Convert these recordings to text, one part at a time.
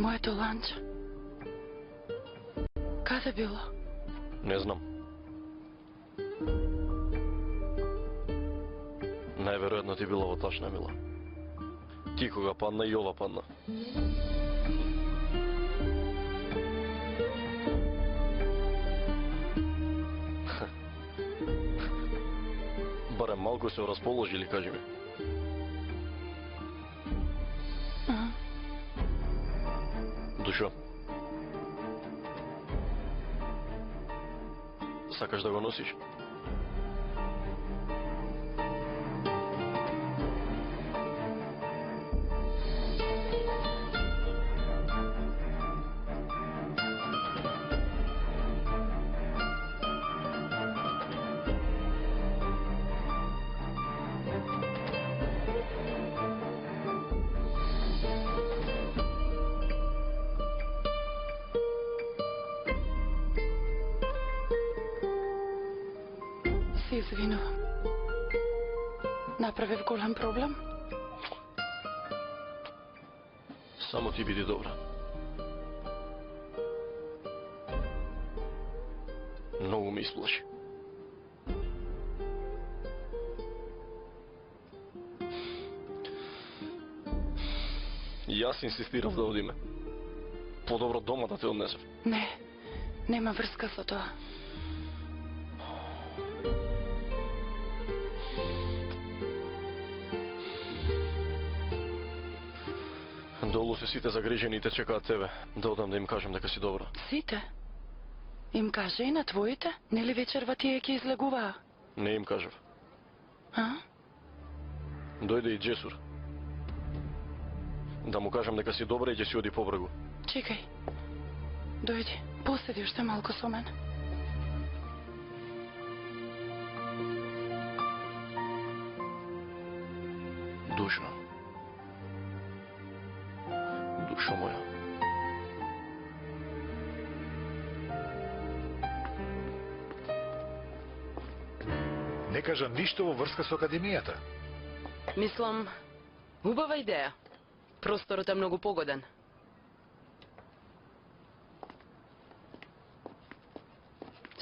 Моето ланче. Каде било? Не знам. Најверојатно ти било во тачна, мила. Ти кога падна и ова падна. Барем малку се расположили, кажи ми. Душо. Сакаш да го носиш? Се извинувам. Направив голем проблем? Само ти биди добра. Многу ме исплаши. Јас инсистирав да одиме. Подобро дома да те однесев. Не, нема врска со тоа. Долу се сите загрижени и те чекаат тебе. Да одам да им кажам дека си добра. Сите? Им кажа и на твоите? Нели вечерва тие ќе излегуваа? Не им кажав. А? Дојде и Джесур. Да му кажам дека си добра и ќе си оди побргу. Чекај. Дојди, поседи уште малку со мене. Душо. Душо моја. Не кажа ништо во врска со академијата. Мислам, убава идеја. Просторот е многу погоден.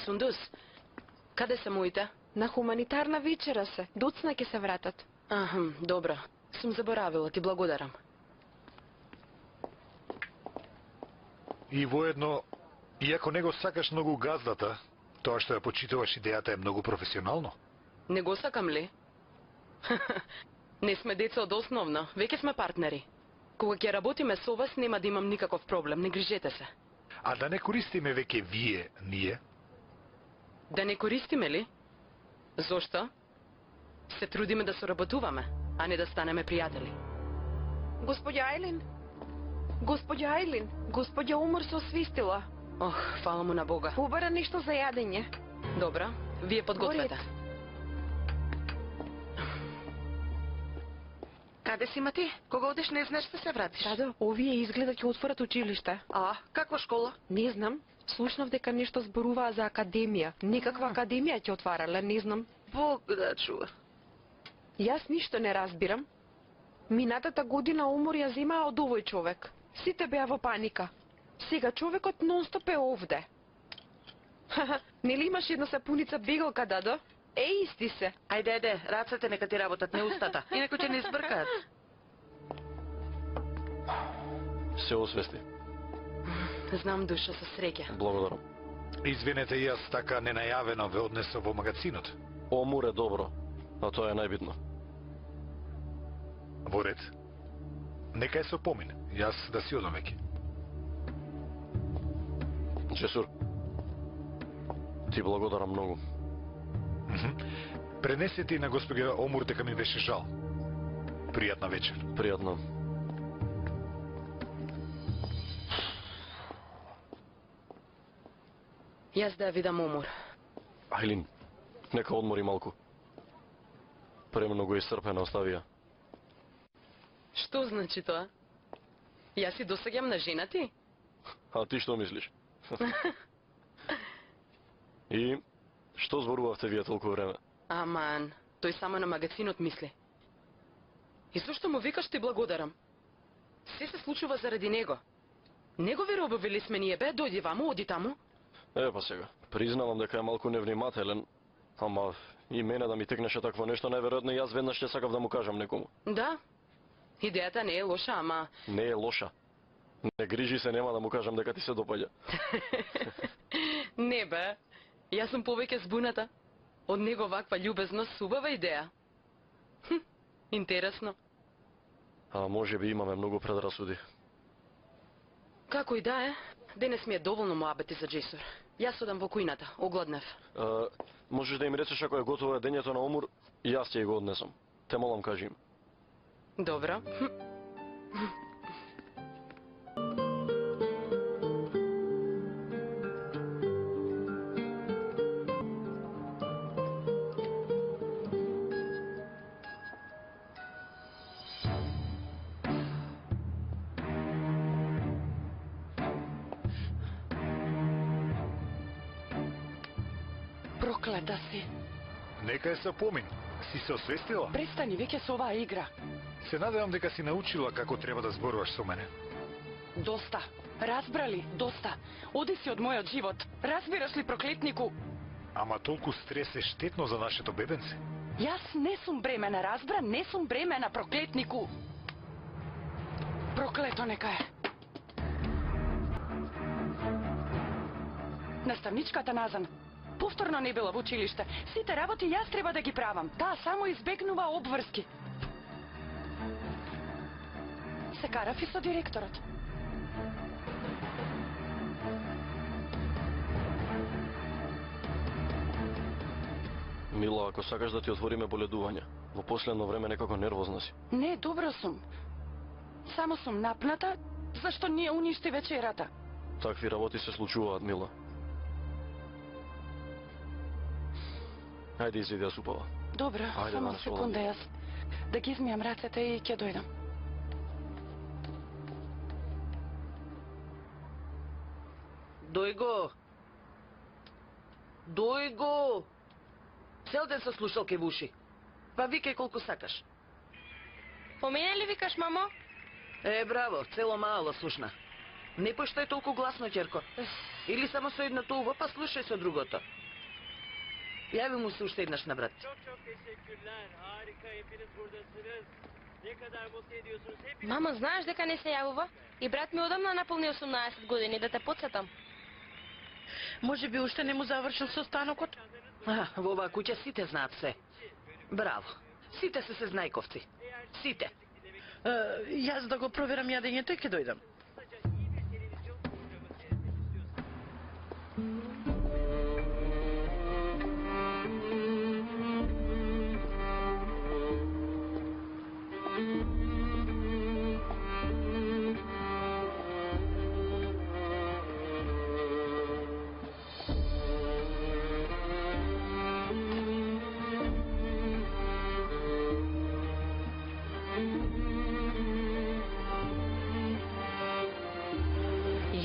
Сундус, каде се моите? На хуманитарна вечера се. Доцна ќе се вратат. Добро. Сум заборавила, ти благодарам. И воедно, иако не го сакаш многу газдата, тоа што ја почитуваш идејата е многу професионално. Не го сакам ли? Не сме деца од основно, веќе сме партнери. Кога ќе работиме со вас, нема да имам никаков проблем, не грижете се. А да не користиме веќе вие, ние? Да не користиме ли? Зошто? Се трудиме да соработуваме, а не да станеме пријатели. Господја Ајлин? Господја Ајлин, господја Умор се освистила. Ох, фала му на Бога. Побара нешто за јадење. Добра, вие подгответе. Каде си, Мати? Кога одеш не знаеш да се вратиш? Дадо, овие изгледа ќе отворат училиште. А, каква школа? Не знам. Слушнав дека нешто зборуваа за академија. Некаква академија ќе отварале, не знам. Бог да чува. Јас ништо не разбирам. Минатата година умор ја земаа од овој човек. Сите беа во паника. Сега човекот нонстоп е овде. Нели имаш една сапуница бегалка, Дадо? Исти се. Ајде, рацете нека ти работат, не устата. Инаку ќе не избркаат. Се освести. Знам, Душо, со среќа. Благодарам. Извинете, јас така ненајавено ве однесов во магазинот. Омур е добро, а тоа е најбитно. Во ред. Нека е со помин. Јас да си одам веќе. Джесур, ти благодарам многу. Пренесете и на господја Омур дека ми беше жал. Пријатна вечер. Пријатно. Јас да ја видам Умор. Ајлин, нека одмори малку. Премногу исцрпена остави ја. Што значи тоа? Јас си досеќам на жена ти? А ти што мислиш? И што зборувавте вие толку време? Аман, тој само на магазинот мисли. И зошто му викаш ти благодарам? Се се случува заради него. Негови робови ли сме ние бе? Дојди ваму, оди таму. Па сега, признавам дека е малку невнимателен, ама и мене да ми текнеше такво нешто, најверојатно и јас веднаш ќе сакав да му кажам некому. Да. Идејата не е лоша, ама... Не е лоша. Не грижи се, нема да му кажам дека ти се допаѓа. Не бе. Јас сум повеќе збуната. Од него ваква љубезност убава идеја. Интересно. А може би имаме многу предрасуди. Како и да е, денес ми е доволно муабети за Джесур. Јас одам во кујната, огладнев. Можеш да им речеш ако е готово едењето на умор, и јас ќе го однесам. Те молам кажи им. Добро. Проклета си. Нека е се помин. Си се освестила? Престани веќе со оваа игра. Се надевам дека си научила како треба да зборуваш со мене. Доста. Разбрали? Доста. Оди си од мојот живот. Разбираш ли, проклетнику? Ама толку стрес е штетно за нашето бебенце. Јас не сум бремена, разбра? Не сум бремена, проклетнику. Проклето нека е. Наставничката Назан повторно не била во училиште. Сите работи јас треба да ги правам. Таа само избегнува обврски. Се карав и со директорот. Мила, ако сакаш да ти отвориме боледување, во последно време некако нервозна си. Не, добро сум. Само сум напната, зашто ние уништи вечерата. Такви работи се случуваат, Мила. Ајде, изиди ја супава. Добро, Ајде, само да, секунда јас да ги измијам рацете и ќе дојдам. Дој го. Дој го. Цел ден со слушалки во уши. Па викај колку сакаш. По мене ли викаш, мамо? Браво, цело мало слушна. Не поштај толку гласно, ќерко. Или само со едното уво, па слушај со другото. Јави му се уште еднаш на брат. Çok teşekkürler. Harika. Hepiniz buradasınız. Ne kadar mutlu ediyorsunuz. Hepiniz... Мамо, знаеш дека не се јавува? И брат ми одамна наполни 18 години, да те подсетам. Може би уште не му завршил со станокот? Во оваа куќа сите знаат се. Браво. Сите се знајковци. Сите. Јас да го проверам јадењето и ќе дојдам. iyi bir televizyon programı seyretmek istiyorsanız.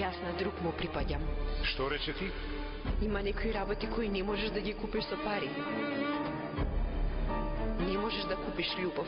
Јас на друг му припаѓам. Што рече ти? Има некои работи кои не можеш да ги купиш со пари. Не можеш да купиш љубов.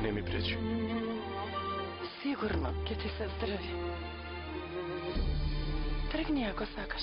Не ми пречи. Сигурно ќе ти се здрави. Тргни ако сакаш.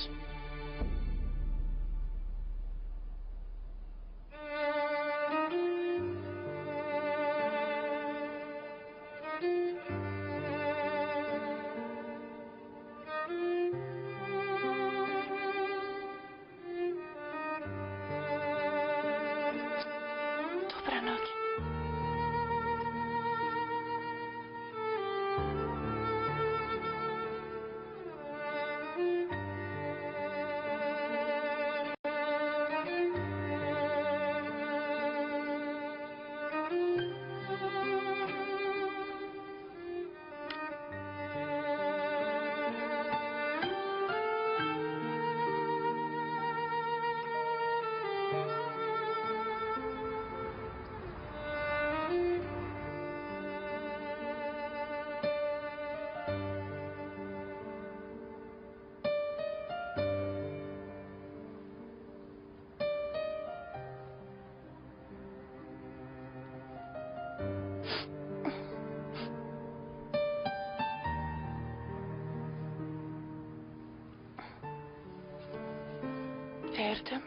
Ердем?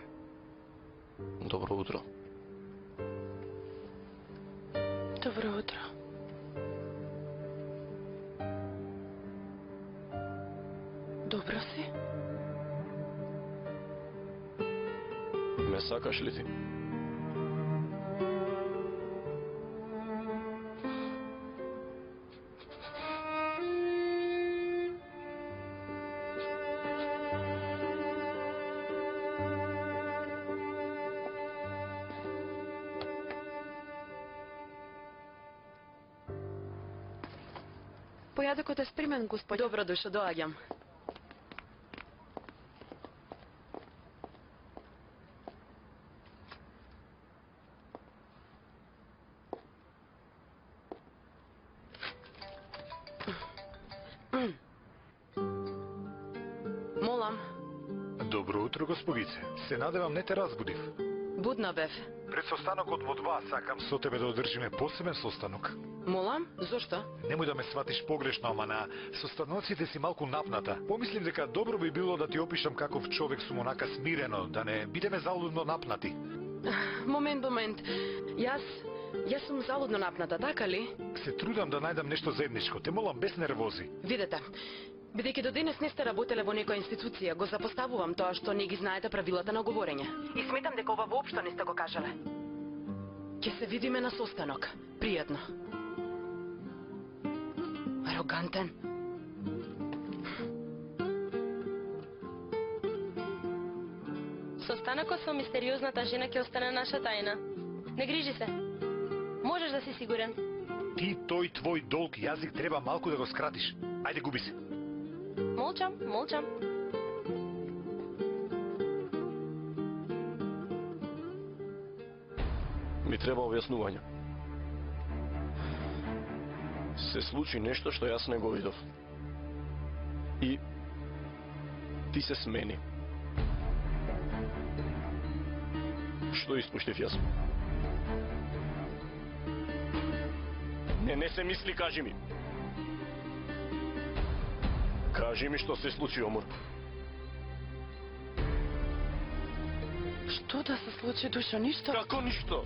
Добро утро. Добро утро. Добро си? Ме сакаш ли ти? Појадокот е спремен, господи. Добро дошо, доаѓам. Молам, Добро утро, господице. Се надевам не те разбудив. будна бев. Пред состанокот во 2 сакам со тебе да одржиме посебен состанок. Молам, зошто? Немој да ме сватиш погрешно, ама на состаноците си малку напната. Помислив дека добро би било да ти опишам каков човек сум, онака смирено, да не бидеме залудно напнати. Момент. Јас сум залудно напната, така ли? Се трудам да најдам нешто заедничко. Те молам без нервози. Видете, бидејќи до денес не сте работеле во некоја институција, го запоставувам тоа што не ги знаете правилата на говорење. И сметам дека ова воопшто не сте го кажале. Ќе се видиме на состанок. Пријатно. Арогантен. Состанокот со мистериозната жена ќе остане наша тајна. Не грижи се. Можеш да си сигурен. Ти, тој твој долг јазик треба малку да го скратиш. Ајде, губи се. Молчам. Ми треба објаснување. Се случи нешто што јас не го видов. И ти се смени. Што испуштив јас? Не се мисли, кажи ми. Кажи ми што се случи, Омур. Што да се случи, Душо, ништо? Како ништо?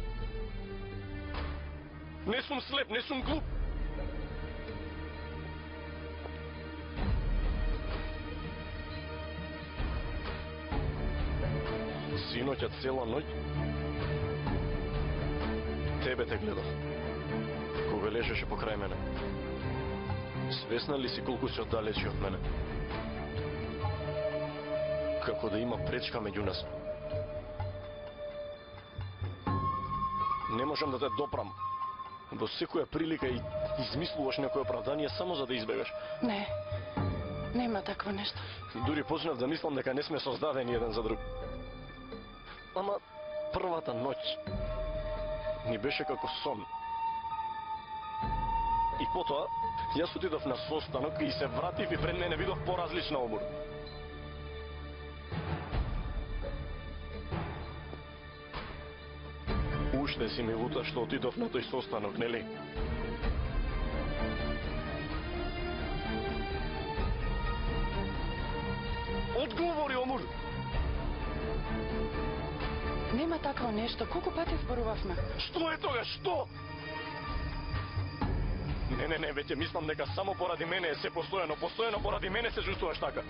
Не сум слеп, не сум глуп. Синоќа цела ноќ тебе те гледав, кога лежеше покрај мене. Свесна ли си колку си оддалечи од мене? Како да има пречка меѓу нас. Не можам да те допрам. До секоја прилика и измислуваш некој оправдание само за да избегаш. Не, нема такво нешто. Дури почнав да мислам дека не сме создадени еден за друг. Ама првата ноќ ни беше како сон. И потоа, јас отидов на состанок и се вратив и пред мене видов поразлична Омур. Уште си ми лута што отидов на тој состанок, нели? Одговори, Омур! Нема такво нешто. Колку пати зборувавме? Што е тога? Што? Не, веќе мислам дека само поради мене е се постојано поради мене се чувствуваш така.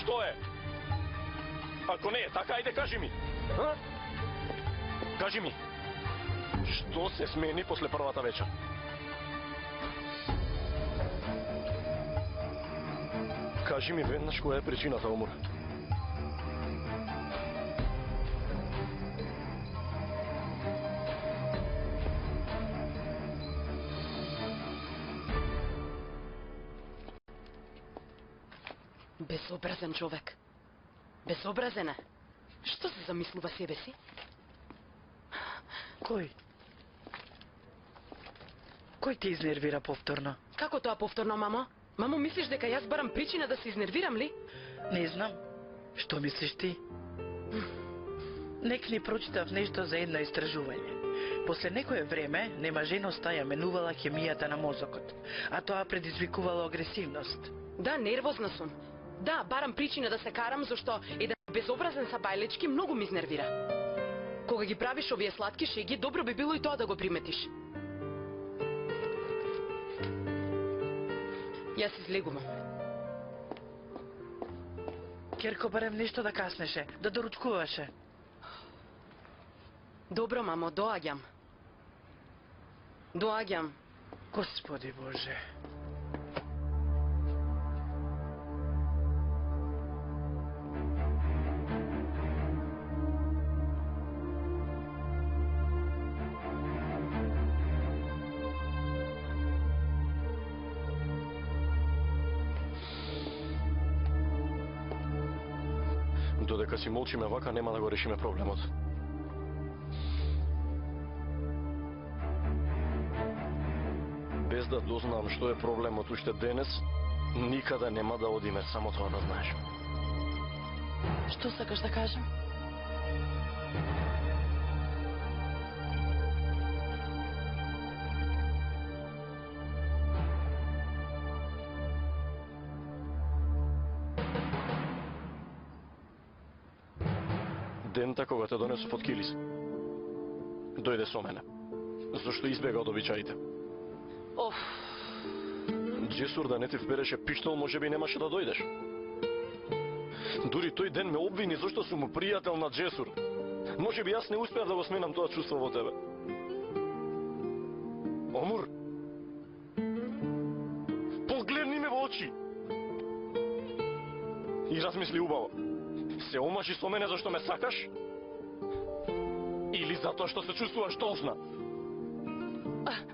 Што е? Ако не е така, ајде кажи ми. А? Кажи ми. Што се смени после првата вечер? Кажи ми веднаш која е причината, Омур. Безобразен човек. Безобразен е. Што се замислува себе си? Кој? Кој те изнервира повторно? Како тоа повторно, мамо? Мамо, мислиш дека јас барам причина да се изнервирам ли? Не знам. Што мислиш ти? Некни прочитав нешто за едно истражување. После некое време, немаженоста ја менувала хемијата на мозокот, а тоа предизвикувало агресивност. Да, нервозна сум. Да, барам причина да се карам, зашто еден безобразен сабајлечки многу ми изнервира. Кога ги правиш овие сладки шеги, добро би било и тоа да го приметиш. Јас излегувам. Керко барем нешто да каснеше, да доручкуваше. Добро, мамо, доаѓам. Доаѓам. Господи Боже. Додека си молчиме вака, нема да го решиме проблемот. Без да дознам што е проблемот уште денес, никаде нема да одиме, само тоа да знаеш. Што сакаш да кажем? Дента кога те донесов од Килис, дојде со мене. Зошто избега од обичаите? Оф, Джесур да не ти впереше пиштол, може би немаше да дојдеш. Дури тој ден ме обвини зашто сум му пријател на Джесур. Може би јас не успеав да го сменам тоа чувство во тебе. Омур, погледни ме во очи и размисли убаво. Се омажи со мене зашто ме сакаш? Или затоа што се чувствуваш должна?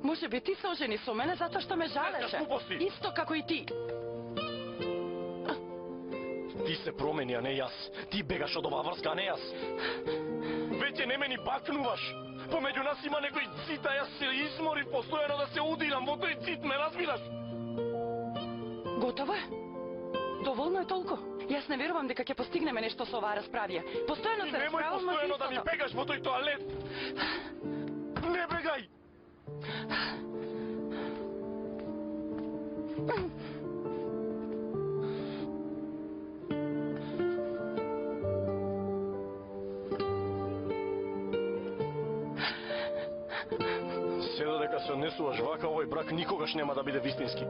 може би ти се ожени со мене затоа што ме жалеше. глупости. Исто како и ти. Ти се промени, а не јас. Ти бегаш од оваа врска, а не јас. Веќе не ме ни бакнуваш. Помеѓу нас има некој цит, а јас се изморив постојано да се удирам во тој цит, ме разбираш? Готово е? Доволно е толку? Јас не верувам дека ќе постигнеме нешто со оваа расправија. Постојано И се немој расправуваме за постојано да ми истото. бегаш во тој тоалет. Не бегај! Се додека се однесуваш вака, овој брак никогаш нема да биде вистински.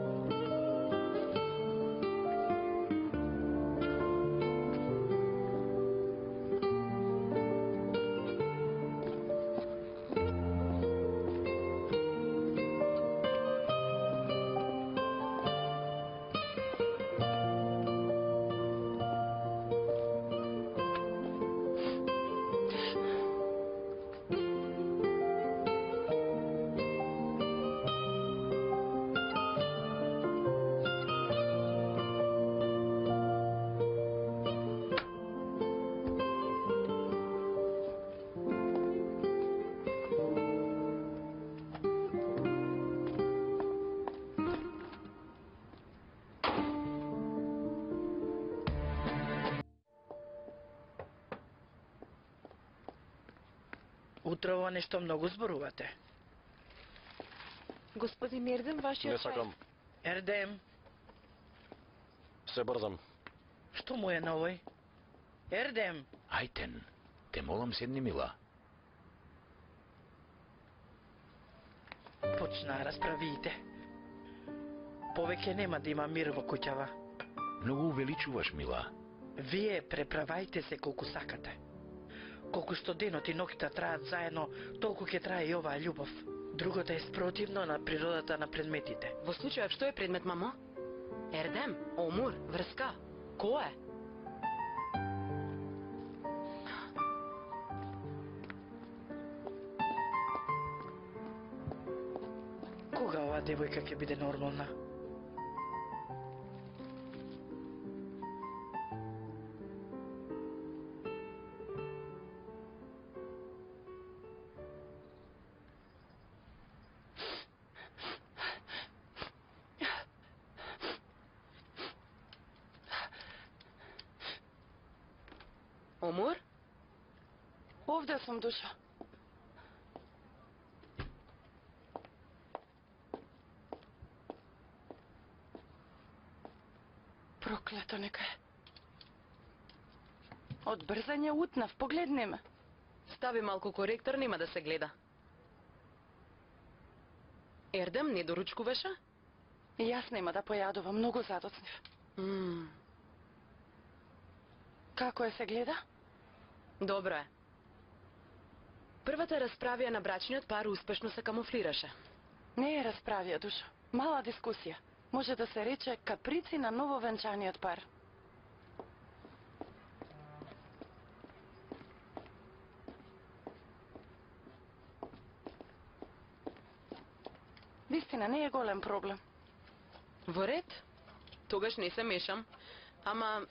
Утрово нешто многу зборувате. Господин Ердем, вашиот Не чај. сакам. Ердем, Се брзам. што му е на овој? Ердем, Ајтен, те молам седни, мила. почнаа расправиите. Повеќе нема да има мир во куќава. Многу увеличуваш, мила. Вие преправајте се колку сакате. Колку што денот и ноќта траат заедно, толку ќе трае и оваа љубов. Другото е спротивно на природата на предметите. Во случајов што е предмет, мамо? Ердем, омур, врска. Кој е? Кога оваа девојка ќе биде нормална? Омур? Овде сум, душа. Проклето нека е. Од брзање утнав, погледни ме. Стави малку коректор, нема да се гледа. Ердем не доручкуваше? И јас нема да појадувам, многу задоцнив. Како е се гледа? Добро е. Првата расправија на брачниот пар успешно се камуфлираше. Не е расправија, душо. Мала дискусија. Може да се рече каприци на нововенчаниот пар. Вистина, не е голем проблем. Во ред? Тогаш не се мешам. Ама...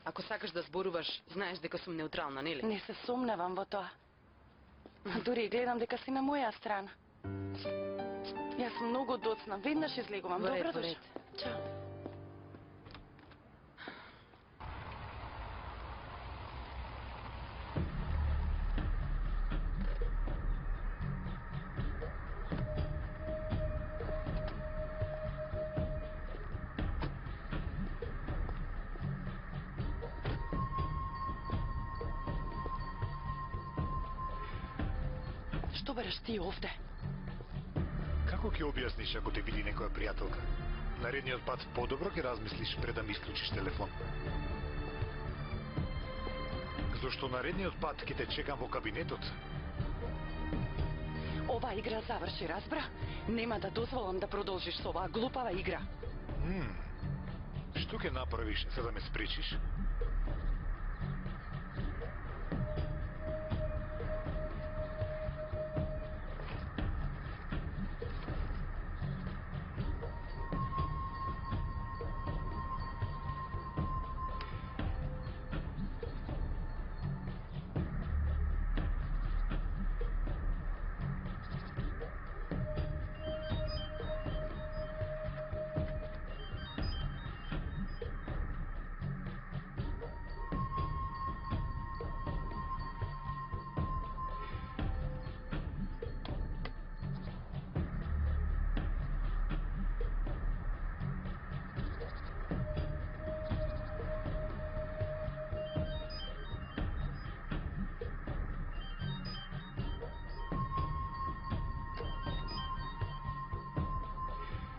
Ако сакаш да зборуваш, знаеш дека сум неутрална, нели? Не се сумневам во тоа. Дури и гледам дека си на моја страна. Јас сум многу доцна. Веднаш излегувам. Во ред, Добро во дошла. ред. Чао. Што береш ти овде? Како ќе објасниш ако те види некоја пријателка? Наредниот пат подобро ќе размислиш пред да ми исклучиш телефон. Зошто наредниот пат ќе те чекам во кабинетот? Ова игра заврши, разбра? Нема да дозволам да продолжиш со оваа глупава игра. Што ќе направиш за да ме спречиш?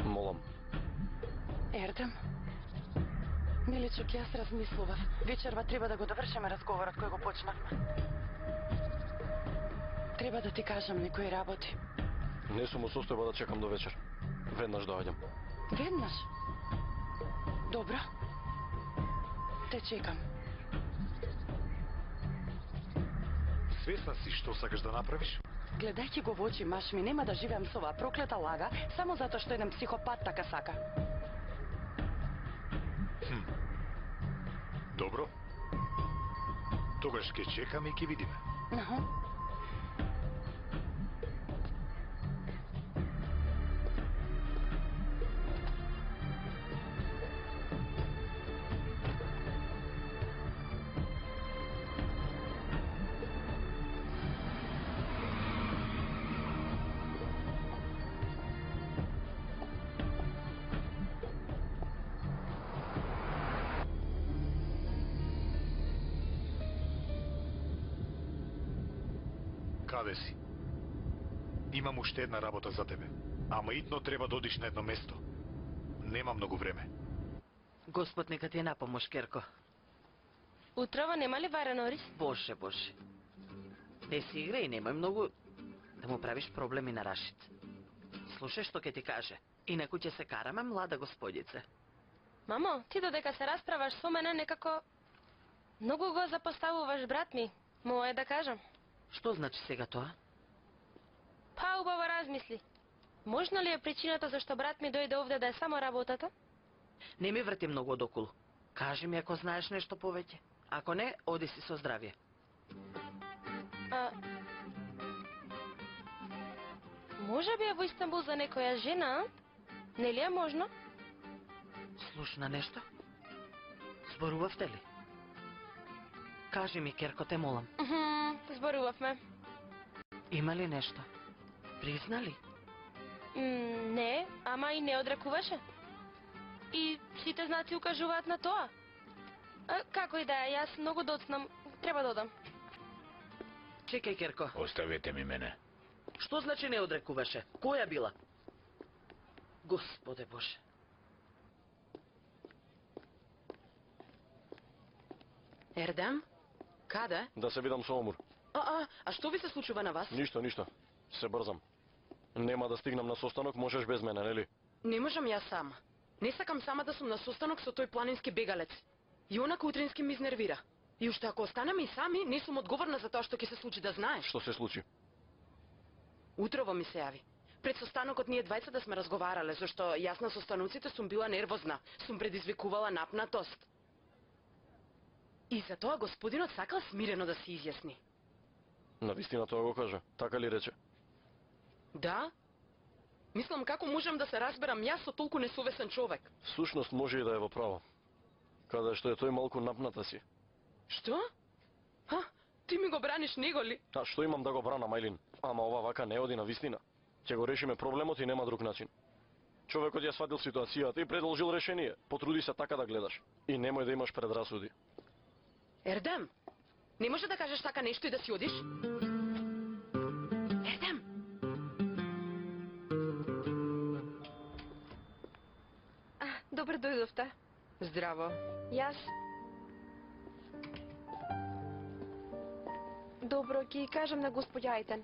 Молам. Ердем? Миличок, јас размислував. Вечерва треба да го довршиме разговорот кој го почнавме. Треба да ти кажам некои работи. Не сум во состојба да чекам до вечер. Веднаш доаѓам. Веднаш? Добро. Те чекам. Свесна си што сакаш да направиш? Гледајќи го во очи, маш ми, нема да живеам со оваа проклета лага, само затоа што еден психопат така сака. Добро. Тогаш ќе чекаме и ќе видиме. Каде си? Имам уште една работа за тебе. Ама итно треба да одиш на едно место. Нема многу време. Господ нека ти е на помош, Керко. Утрова нема ли варен ориз? Боже, Боже. Не си игра и немај многу да му правиш проблеми на Рашид. Слушај што ќе ти каже. Инаку ќе се караме, млада господице. Мамо, ти додека се расправаш со мене, некако многу го запоставуваш брат ми. Моја да кажам. Што значи сега тоа? Па убаво размисли. Можно ли е причината зашто брат ми дојде овде да е само работата? Не ми врти многу одоколу. Кажи ми ако знаеш нешто повеќе. Ако не, оди си со здравје. Може би е во Истанбул за некоја жена, нели е можно? Слушна нешто? Зборувавте ли? Кажи ми, Керко, те молам. Зборувавме. Има ли нешто? Призна ли? Не, ама и не одрекуваше. И сите знаци укажуваат на тоа. Како и да е, јас многу доцнам. Треба да одам. Чекај, Керко. Оставете ми мене. Што значи не одрекуваше? Која била? Господе Боже. Ердем? Каде? Да се видам со Омур. А што ви се случува на вас? Ништо. Се брзам. Нема да стигнам на состанок, можеш без мене, нели? Не можам јас сама. Не сакам сама да сум на состанок со тој планински бегалец. И онака утрински ми изнервира. И уште ако останеме и сами, не сум одговорна за тоа што ќе се случи, да знаеш. Што се случи? Утрово ми се јави. Пред состанокот ние двајца да сме разговарале, зашто јас на состануците сум била нервозна, сум предизвикувала напнатост. И за тоа господинот сакал смирено да се изјасни. Навистина тоа го кажа, така ли рече? Да? Мислам како можам да се разберам јас со толку несовесен човек. Всушност може и да е во право. Каде што е тој малку напната си. Што? Ти ми го браниш него ли? А што имам да го брана, Мајлин? Ама ова вака не оди на вистина. Ќе го решиме проблемот и нема друг начин. Човекот ја сватил ситуацијата и предложил решение. Потруди се така да гледаш. И немој да имаш предрасуди. Ердем, не може да кажеш така нешто и да си одиш? Ердем! Добре дојдовте. Здраво. Јас... Добро, ќе кажам на господја Ајтен.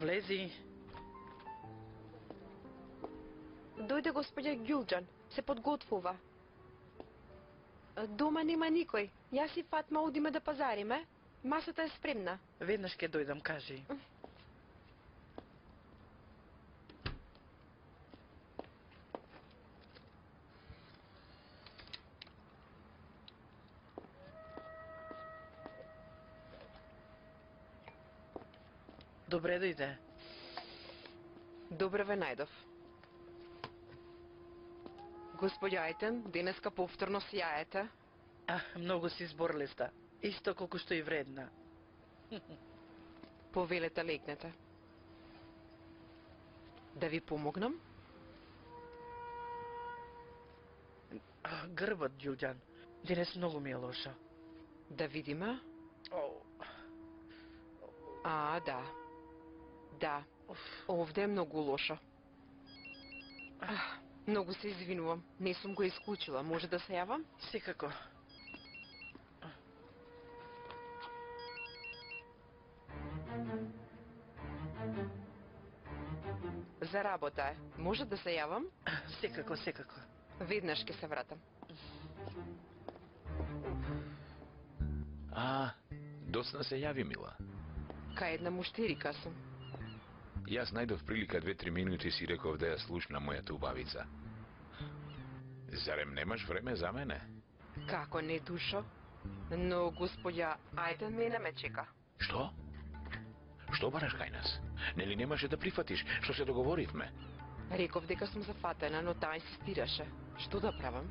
Влези. Дојде господја Ѓулџан, се подготвува. Дома нема никој. Јас и Фатма одиме да пазариме. Масата е спремна. Веднаш ќе дојдам, кажи. Добре дојде. Добре ве најдов. Господја Ајтен, денеска повторно сјаете. Многу си зборлиста. Исто колку што и вредна. Повелете легнете. Да ви помогнам? Грбот, Ѓулџан. Денес многу ми е лошо. Да видиме. Да. Да. Овде е многу лошо. Многу се извинувам. Не сум го исклучила. Може да се јавам? Секако. За работа е. Може да се јавам? Секако, секако. Веднаш ќе се вратам. Доцна се јави, мила. Кај една муштерика сум. Јас најдов прилика 2-3 минути си реков да ја слушна мојата убавица. Зарем немаш време за мене? Како не, душо? Но господја Ајтен мене ме чека. Што? Што бараш кај нас? Нели немаше да прифатиш што се договоривме? Реков дека сум зафатена, но таа инсистираше. Што да правам?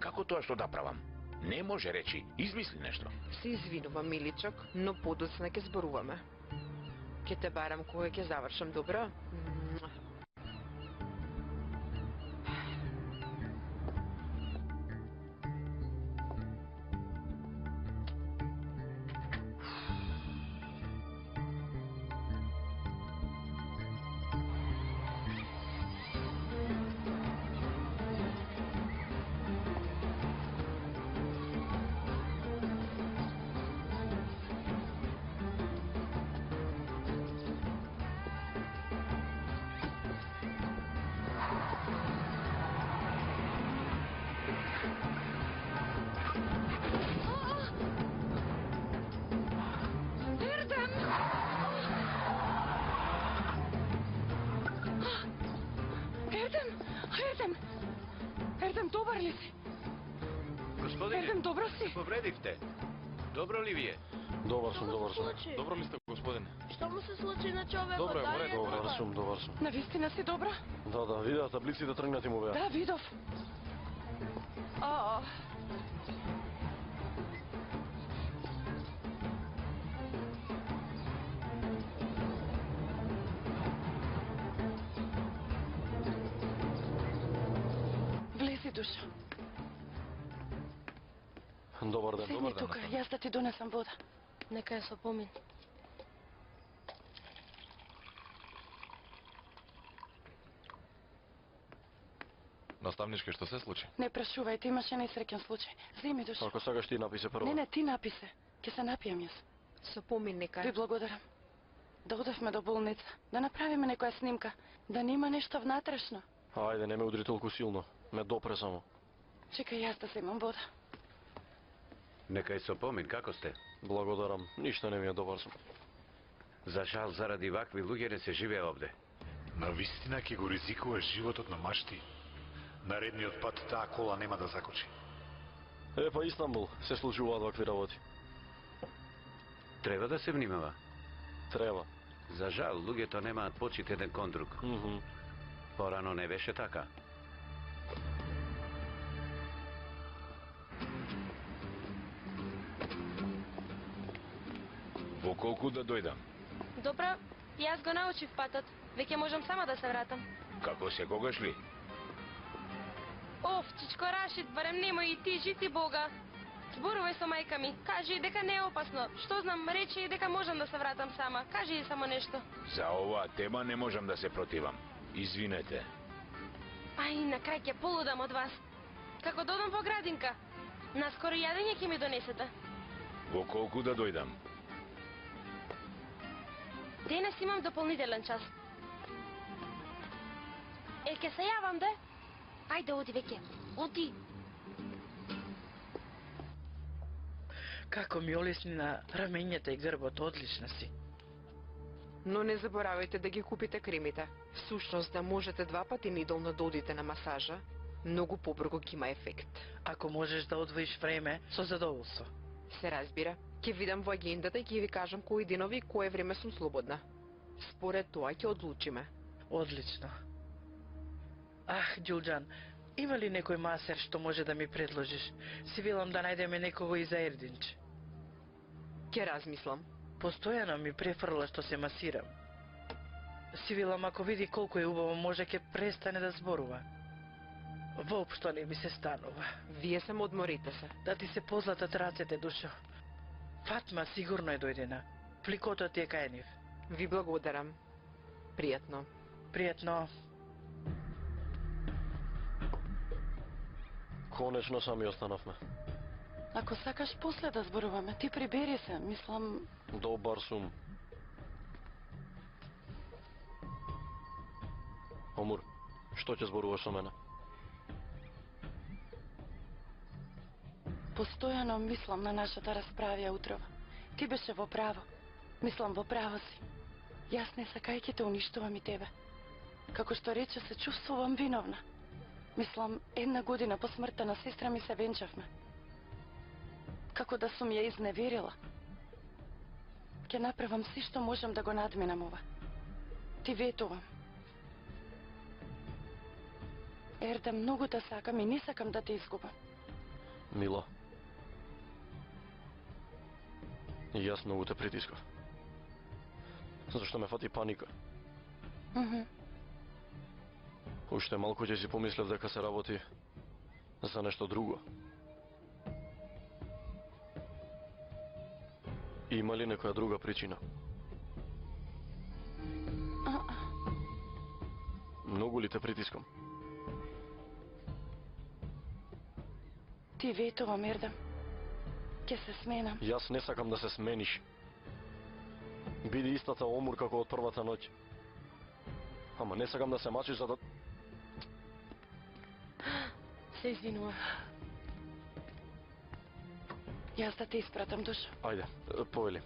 Како тоа што да правам? Не може речи, измисли нешто. Се извинувам, миличок, но подоцна ќе зборуваме. Ќе те барам кога ќе завршам, добро? Ердем, добар ли си? Господине, Ердем, добро си? повредивте. Добро ли ви е? Добар сум, добар сум. Добро ли сте, господин? Што му се случи на човекот? Добро е, во Дали ред, добар? Добар сум. Навистина си добра? Да, видеа таблиците тргнати му беа. Да, видов. О, влези, Душо. Добар ден. Седни тука, јас да ти донесам вода. Нека е со помин. Наставничке, што се случи? Не прашувај, ти имаше несреќен случај. Земи, Душо. Ако сакаш ти напише прво. Не, ти написе. Ќе се напијам јас. Со помин нека. Ви благодарам. Да одевме до болница, да направиме некоја снимка, да нема нешто внатрешно. Ајде, не ме удри толку силно. Ме допре само. Чекај јас да земам вода. Нека е со помин, како сте? Благодарам, ништо не ми е, добар сум. За жал, заради вакви луѓе не се живее овде. Навистина ќе го ризикуваш животот на машти. Наредниот пат таа кола нема да закочи. Па Истанбул, се случуваат вакви работи. Треба да се внимава. Треба. За жал, луѓето немаат почит еден кон друг. Порано не беше така. Во колку да дојдам? Добро, јас го научив патот. Веќе можам сама да се вратам. Како секогаш ли? Оф, чичко Рашид, барем немој и ти, жити Бога. Зборувај со мајка ми, кажи дека не е опасно. Што знам, рече и дека можам да се вратам сама. Кажи и само нешто. За оваа тема не можам да се противам. Извинете. Ај, на крај ќе полудам од вас. Како додам во градинка, наскоро јадење ќе ми донесете. Во колку да дојдам? Денес имам дополнителен час. Ќе се јавам, де? Ајде, оди веќе. Оди. Како ми олесни на рамењата и грбот, одлична си. Но не заборавајте да ги купите кремите. Всушност да можете 2 пати неделно да одите на масажа, многу побрзо ќе има ефект. Ако можеш да одвоиш време, со задоволство. Се разбира. Ќе видам во агендата и ќе ви кажам кои денови и кое време сум слободна. Според тоа ќе одлучиме. Одлично. Ах, Ѓулџан, има ли некој масер што може да ми предложиш? Си велам да најдеме некого и за Ердинч. Ќе размислам. Постојано ми префрла што се масирам. Си велам ако види колку е убаво, може ќе престане да зборува. Воопшто не ми се станува. Вие се одморите се. Да ти се позлатат рацете, Душо. Фатма сигурно е дојдена. Пликото ти е кај нив. Ви благодарам. Пријатно. Пријатно. Конечно сами останавме. Ако сакаш после да зборуваме, ти прибери се, мислам... Добар сум. Омур, што ќе зборуваш со мене? Постојано мислам на нашата расправија утрова. Ти беше во право. Мислам во право си. Јас не сакајќи те уништувам и тебе. Како што рече, се чувствувам виновна. Мислам, 1 година по смртта на сестра ми се венчавме. Како да сум ја изневерила. Ќе направам си што можам да го надминам ова. Ти ветувам. Ерде, многу те сакам и не сакам да те изгубам. Мила. И јас многу те притискав. Зашто ме фати паника. Уште малку ќе си помислев дека се работи за нешто друго. Има ли некоја друга причина? Многу ли те притискам? Ти ветувам, Ердем. Ќе се сменам. Јас не сакам да се смениш. Биди истата Омур како од првата ноќ. Ама не сакам да се мачиш за да... Се извинувам. Јас да те испратам, Душо. Ајде, повели.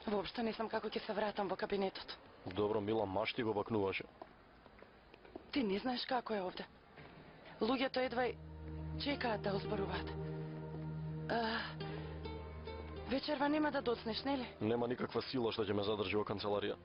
Воопшто не знам како ќе се вратам во кабинетот. Добро, Мила, машти го бакнуваше. Ти не знаеш како е овде. Луѓето едва чекаат да озборуваат. Вечерва нема да доцнеш, нели? Нема никаква сила што ќе ме задржи во канцеларија.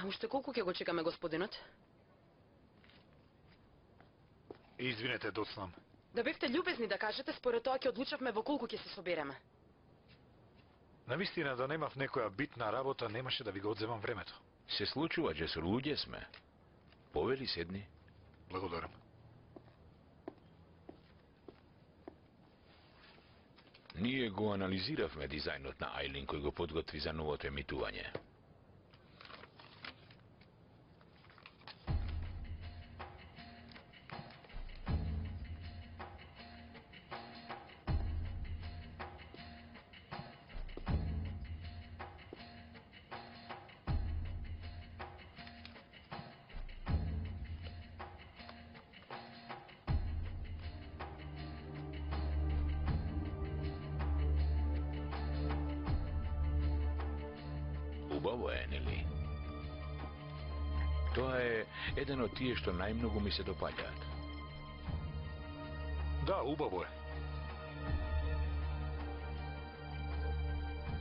Уште колку ќе го чекаме господинот? Извинете, доцнам. Да бевте љубезни да кажете според тоа ќе одлучавме во колку ќе се собереме. Навистина да немав некоја битна работа, немаше да ви го одземам времето. Се случува, Джесур, луѓе сме. Повели седни. Благодарам. Ние го анализиравме дизајнот на Ајлин кој го подготви за новото емитување. Убаво е, нели? Тоа е еден од тие што најмногу ми се допаѓаат. Да, убаво е.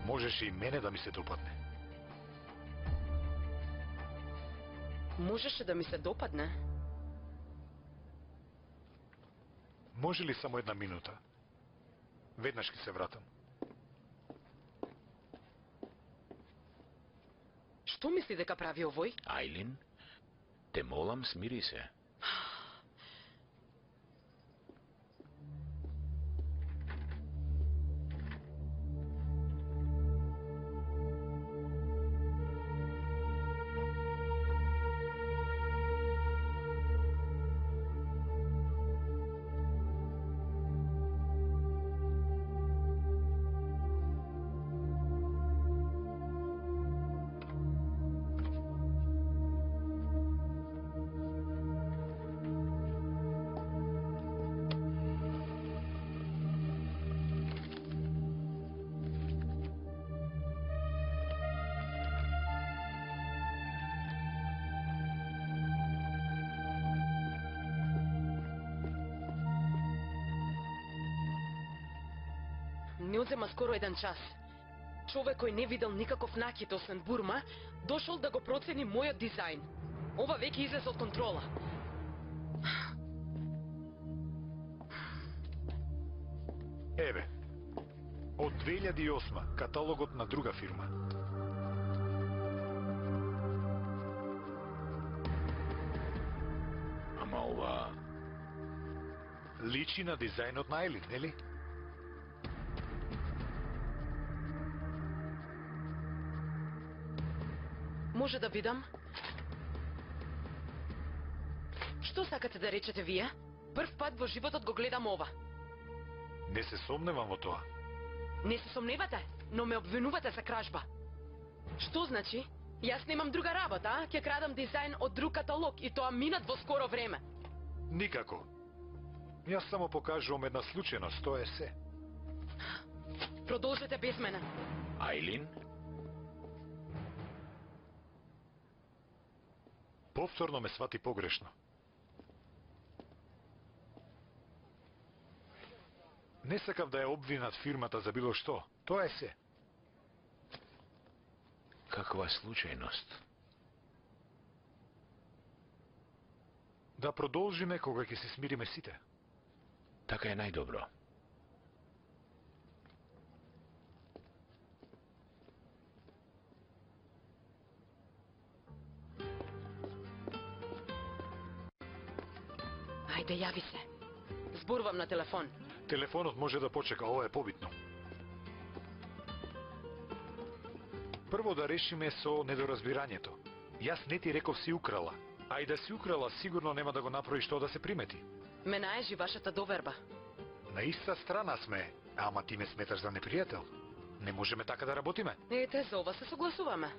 Можеше и мене да ми се допадне. Можеше да ми се допадне? Може ли само една минута? Веднаш ќе се вратам. Што мисли дека прави овој? Ајлин, те молам, смири се. Не одзема скоро еден час. Човек кој не видел никаков накид освен бурма, дошол да го процени мојот дизајн. Ова веќе излез од контрола. Еве, од 2008 каталогот на друга фирма. Ама ова... Личи на дизајнот на Ајлин, нели? Може да видам? Што сакате да речете вие? Прв пат во животот го гледам ова. Не се сомневам во тоа. Не се сомневате, но ме обвинувате за кражба. Што значи? Јас немам друга работа, а? Ќе крадам дизајн од друг каталог и тоа минат во скоро време. Никако. Јас само покажувам една случајност, тоа е се. Продолжете без мене. Ајлин? Повторно ме свати погрешно. Не сакав да ја обвинат фирмата за било што. Тоа е се. Каква случајност? Да продолжиме кога ќе се смириме сите. Така е најдобро. Ајде, јави се. Зборувам на телефон. Телефонот може да почека, ова е побитно. Прво да решиме со недоразбирањето. Јас не ти реков си украла. А и да си украла, сигурно нема да го направиш тоа да се примети. Ме наежи вашата доверба. На иста страна сме, ама ти ме сметаш за непријател. Не можеме така да работиме. Ете, за ова се согласуваме.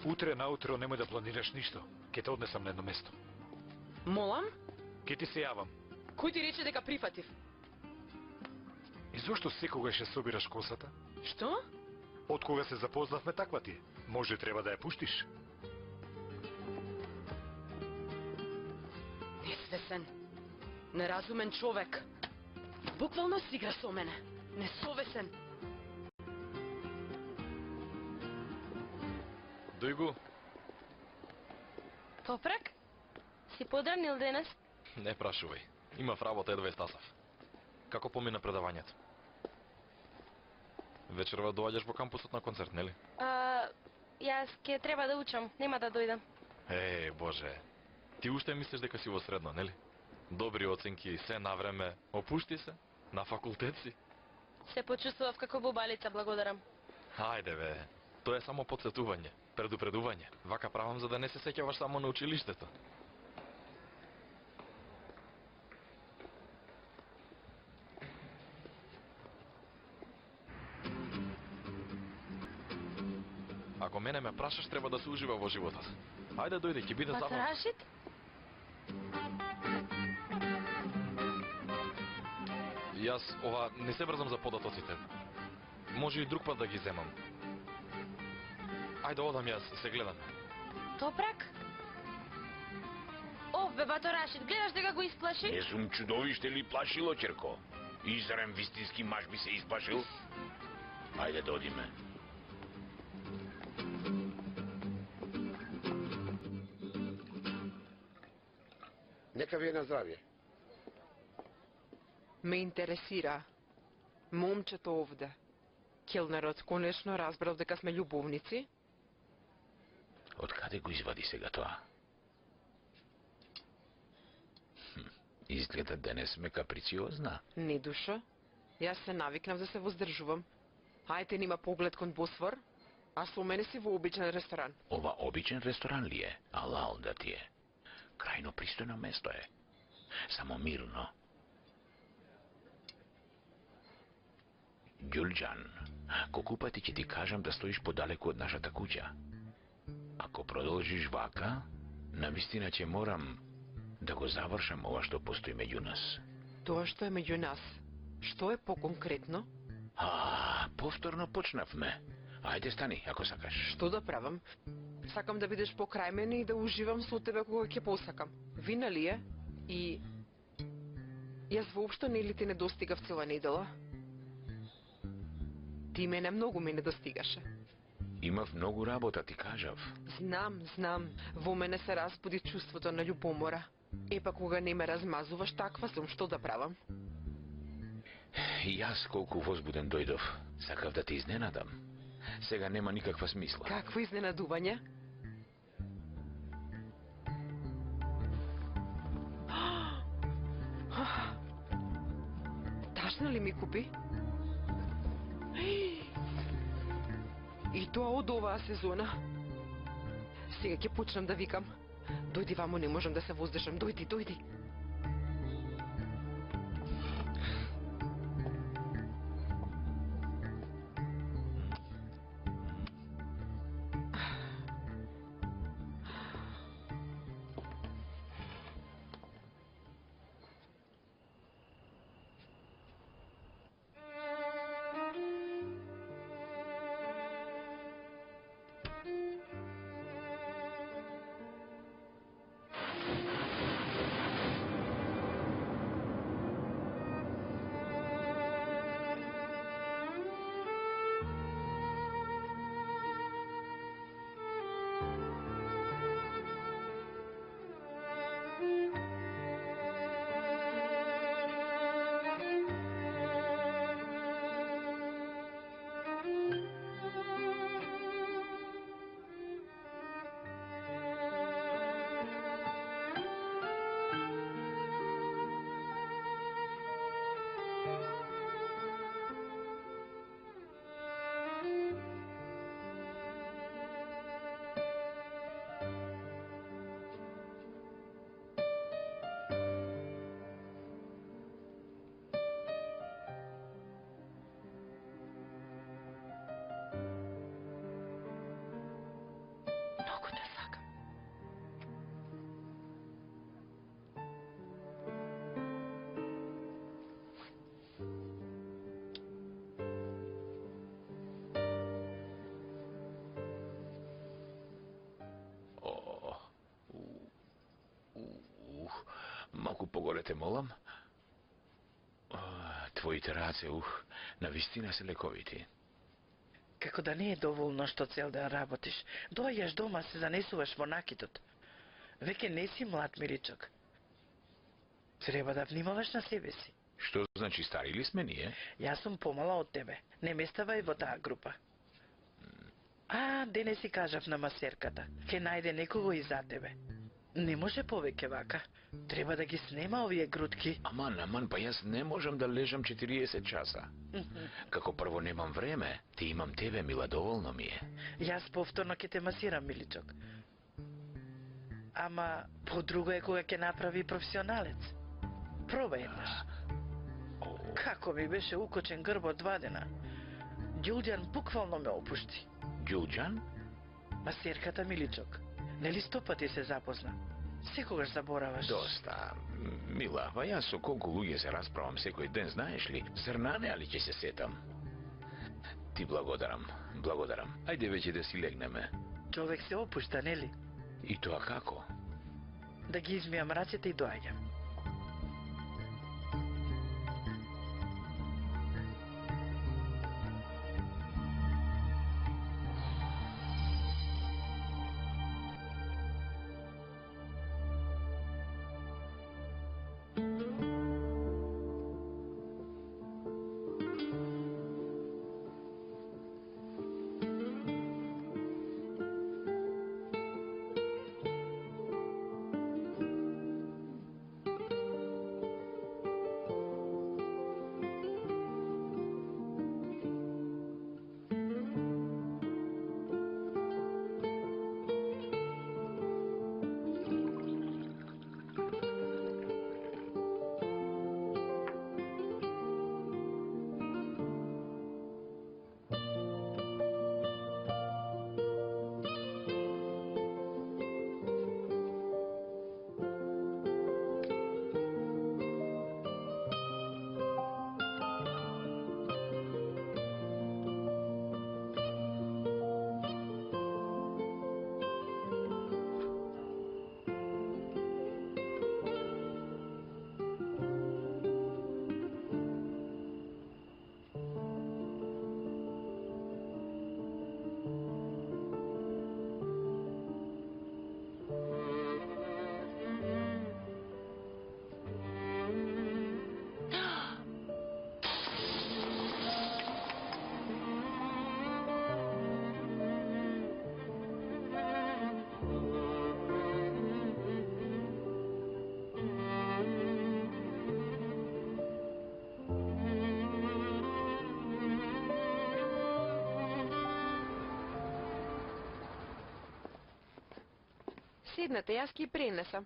Утре наутро немој да планираш ништо. Ке те однесам на едно место. Молам? Ке ти се јавам. Кој ти рече дека прифатив? И зошто секогаш ја собираш косата? Што? Од кога се запознавме таква ти е. Може треба да ја пуштиш. Несвесен. Неразумен човек. Буквално си игра со мене. Несовесен. Дојго, Топрак? Си подранил денес? не прашувај. Имав работа едва стасав. Како помина предавањето? Вечерва доаѓаш во кампусот на концерт, нели? Јас ќе треба да учам, нема да дојдам. Боже. Ти уште мислиш дека си во средно, нели? Добри оценки, се на време. Опушти се? На факултет си? Се почувствував како бубалица, благодарам. Хајде бе. Тоа е само подсетување, предупредување. Вака правам за да не се сеќаваш само на училиштето. Ако мене ме прашаш, треба да се ужива во животот. Ајде дојде, ќе биде забавно. Батрашит? Јас ова не се брзам за податоците. Може и друг пат да ги земам. Ајде одам јас, се гледаме. Топрак? О, бе Баторашит, гледаш дека го исплаши? Не сум чудовиште ли плашило, ќерко? И зарем вистински маж би се исплашил? Ајде да одиме. Нека ви е на здравје. Ме интересира момчето овде. Келнерот конечно разбрал дека сме љубовници. Од каде го извади сега тоа? Изгледа денес ме каприциозна. Не душа. Јас се навикнав да се воздржувам. Ајте нима поглед кон Босфор, а со мене си во обичен ресторан. Ова обичен ресторан ли е? Алал да ти е. Крајно пристојно место е. Само мирно. Ѓулџан, колку пати ќе ти кажам да стоиш подалеку од нашата куќа? Ако продолжиш вака, навистина ќе морам да го завршам ова што постои меѓу нас. Тоа што е меѓу нас, што е поконкретно? Повторно почнавме. Ајде стани, ако сакаш. Што да правам? Сакам да бидеш покрај мене и да уживам со тебе кога ќе посакам. Вина ли е? И јас воопшто не ли ти недостигав цела недела? Ти мене многу ми недостигаше. Имав многу работа, ти кажав. Знам. Во мене се разбуди чувството на љубомора. Епа кога не ме размазуваш, таква сум, што да правам? И јас колку возбуден дојдов. Сакав да те изненадам. Сега нема никаква смисла. Какво изненадување? Ташна ли ми купи? И тоа од оваа сезона. Сега ќе почнам да викам. Дојди вамо, не можам да се воздржам. Дојди. Малку погоре те молам. Твоите раце, навистина се лековити. Како да не е доволно што цел ден работиш. Доаѓаш дома, се занесуваш во накитот. Веќе не си млад, миличок. Треба да внимаваш на себе си. Што значи стари ли сме ние? Јас сум помала од тебе. Не ме ставај во таа група. Денес си кажав на масерката. Ке најде некого и за тебе. Не може повеќе вака. Треба да ги снема овие грудки. Аман, па јас не можам да лежам 40 часа. Како прво немам време, ти имам тебе, мила, доволно ми е. Јас повторно ќе те масирам, миличок. Ама, подруго е кога ќе направи професионалец. Пробај еднаш. Како ми беше укочен грбот 2 дена. Ѓулѓан буквално ме опушти. Ѓулѓан? Масерката, миличок. Нели 100 пати се запозна? Секогаш забораваш. Доста. Мила, па јас со колку луѓе се расправам секој ден, знаеш ли? Зрнане, али ќе се сетам. Ти благодарам. Ајде веќе да си легнеме. Човек се опушта, нели? И тоа како? Да ги измијам рацете и доаѓам. Седнете, јас ги пренесам.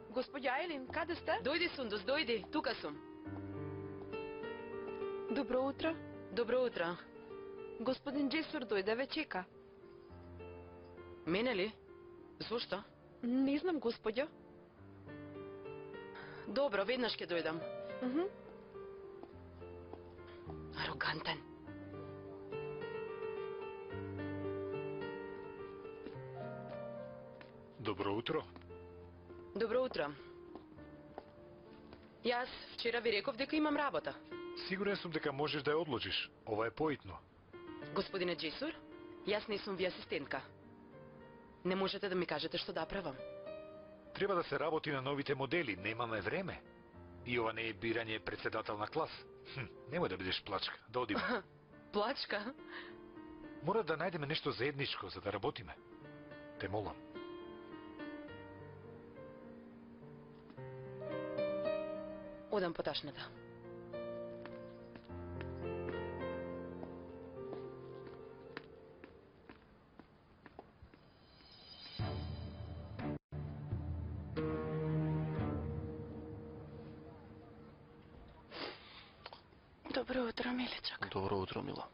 Господја Елин, каде сте? Дојди, Сундус, дојди, тука сум. Добро утро. Добро утро. Господин Джесур дојде, ве чека. Мене ли? Зошто? Не знам, господјо. Добро, веднаш ќе дојдам. Арогантен. Добро утро. Добро утро. Јас вчера ви реков дека имам работа. Сигурен сум дека можеш да ја одложиш. Ова е поитно. Господине Джесур, јас не сум ви асистентка. Не можете да ми кажете што да правам. Треба да се работи на новите модели, немаме време. И ова не е бирање председател на клас. Немој да бидеш плачка, да одиме. Плачка? Мора да најдеме нешто заедничко за да работиме. Те молам. Одам по ташната. Добро утро, миличок. Добро утро, мила.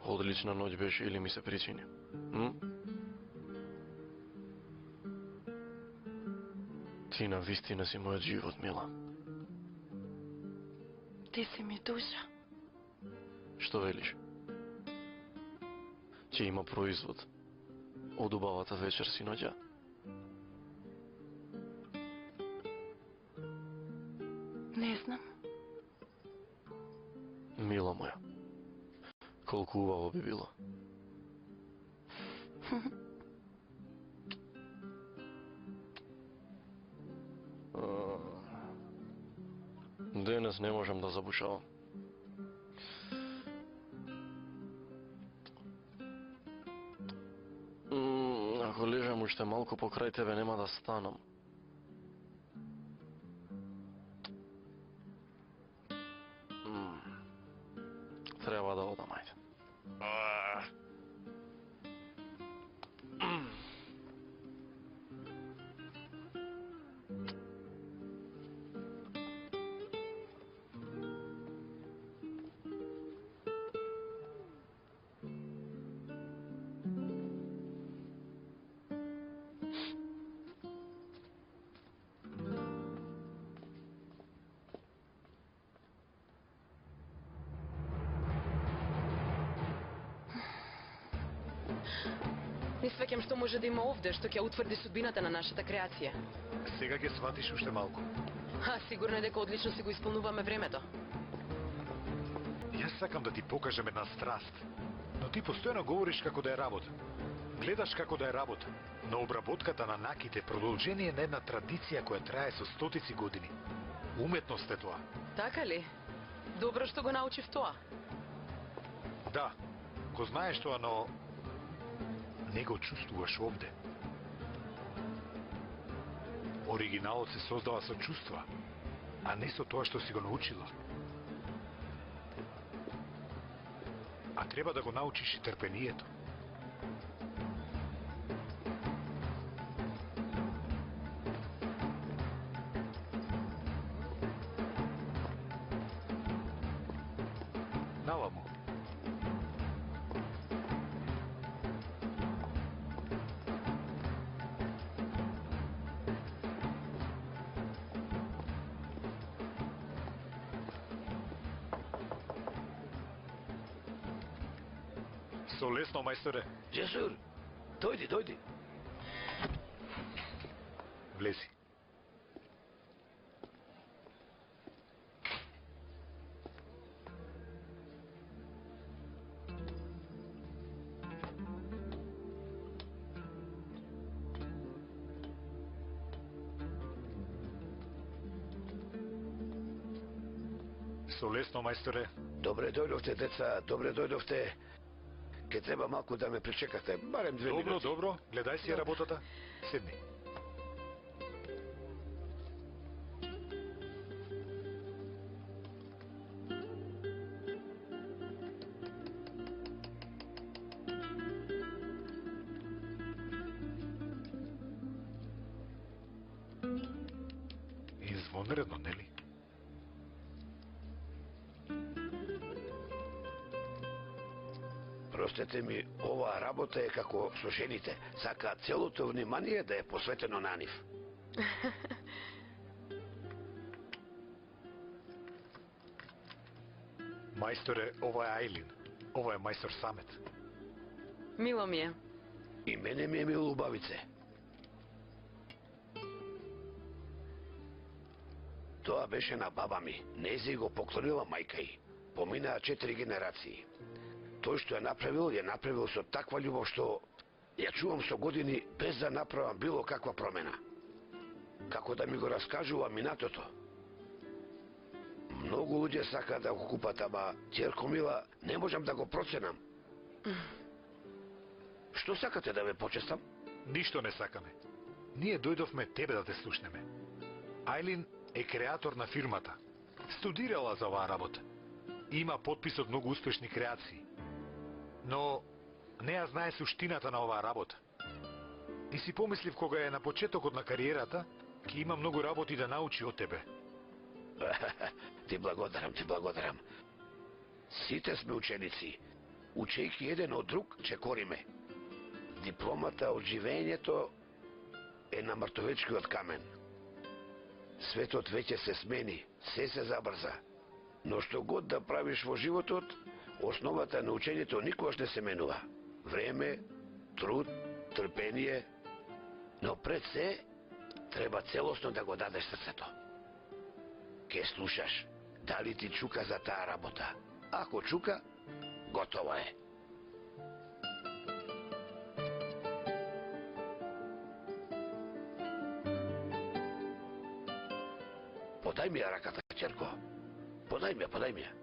Одлична ноќ беше или ми се причини? Ти на вистина си мојот живот, мила. Ти си ми душа. Што велиш? Че има производ од убавата вечер синоќа? Не знам. Мила моја, колку убаво би било. Денес не можам да забушавам. Ако лежам уште малку покрај тебе, нема да станам. Треба да одам, ајде. Не свеќам што може да има овде, што ќе утврди судбината на нашата креација. Сега ќе сватиш уште малку. Сигурно е дека одлично си го исполнуваме времето. Јас сакам да ти покажам една страст, но ти постојано говориш како да е работа. Гледаш како да е работа, но обработката на наките продолжение на една традиција која трае со стотици години. Уметност е тоа. Така ли? Добро што го научив тоа. Да, го знаеш тоа, но не го чувствуваш овде. Оригиналот се создава со чувства, а не со тоа што си го научила. А треба да го научиш и трпението. Наваму. Со лесно, мајсторе. Джесур, дојди, дојди. Влези. Со лесно, мајсторе. Добре дојдовте, деца, добре дојдовте. Ке треба малку да ме причекате, барем 2 минути. Добро, добро, гледај си работата. Седни. Извонредно, нели? Простете ми, оваа работа е како со жените. Сака целото внимание да е посветено на нив. Мајсторе, ова е Ајлин. Ова е мајстор Самет. Мило ми е. И мене ми е мило, убавице. Тоа беше на баба ми. Нези го поклонила мајка й. Поминаа 4 генерации. Тој што ја направил со таква љубов што ја чувам со години без да направам било каква промена. Како да ми го раскажува минатото. Многу луѓе сака да го купат, ама, ќерко мила, не можам да го проценам. Што сакате да ве почестам? Ништо не сакаме. Ние дојдовме тебе да те слушнеме. Ајлин е креатор на фирмата. Студирала за оваа работа. Има подпис од многу успешни креации. Но не ја знае суштината на оваа работа. И си помислив кога е на почетокот на кариерата, ќе има многу работи да научи од тебе. Ти благодарам, ти благодарам. Сите сме ученици. учејќи еден од друг, чекориме. Дипломата од живењето е на мртовечкиот камен. Светот веќе се смени, се забрза. Но што год да правиш во животот, основата на учењето никогаш не се менува. Време, труд, трпение, но пред се треба целосно да го дадеш срцето. Ке слушаш дали ти чука за таа работа. Ако чука, готово е. Подај ми ја раката, черко. Подај ми ја.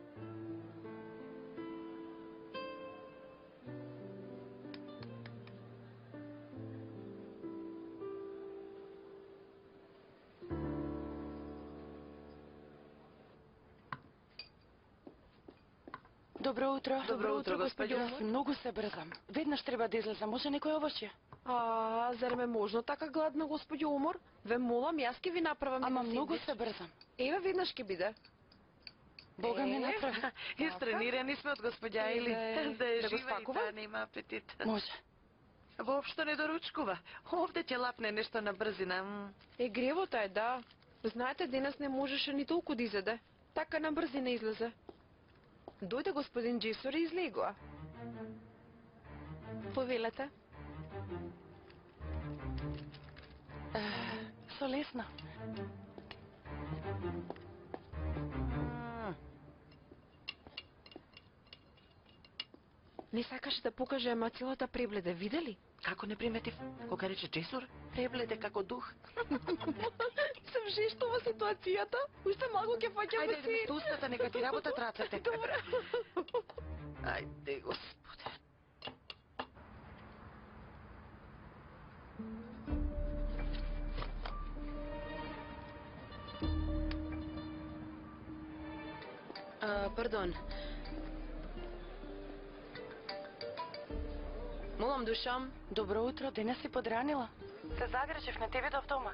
Добро утро. Добро утро, господино. Јас многу се брзам. Веднаш треба да излезам. Може некој овошје? Зарем е можно така гладно, господи Умор? Ве молам, јас ке ви направам. Ама многу се брзам. Еве веднаш ке биде. Бога ми направи. Истренирани сме од господја Или. Да е Да го жива и спакува? таа нема апетит. Може. Воопшто не доручкува. Овде ќе лапне нешто на брзина. Гревота е, да. Знаете, денес не можеше ни толку да изеде. Така на брзина излезе. Дојде господин Джесор и излегоа. Повелете. Со лесно. Не сакаше да покаже, ама целата пребледе, видели? Како не приметив? Кога рече Джесор, пребледе како дух. Се вжештува ситуацијата. Уште малку ќе фаќаме Ајде, си. устата, нека ти работат рацете. Добро. Ајде, господе. Пардон. Молам, душам. Добро утро, денес си подранила. Се загрижив, не те видов дома.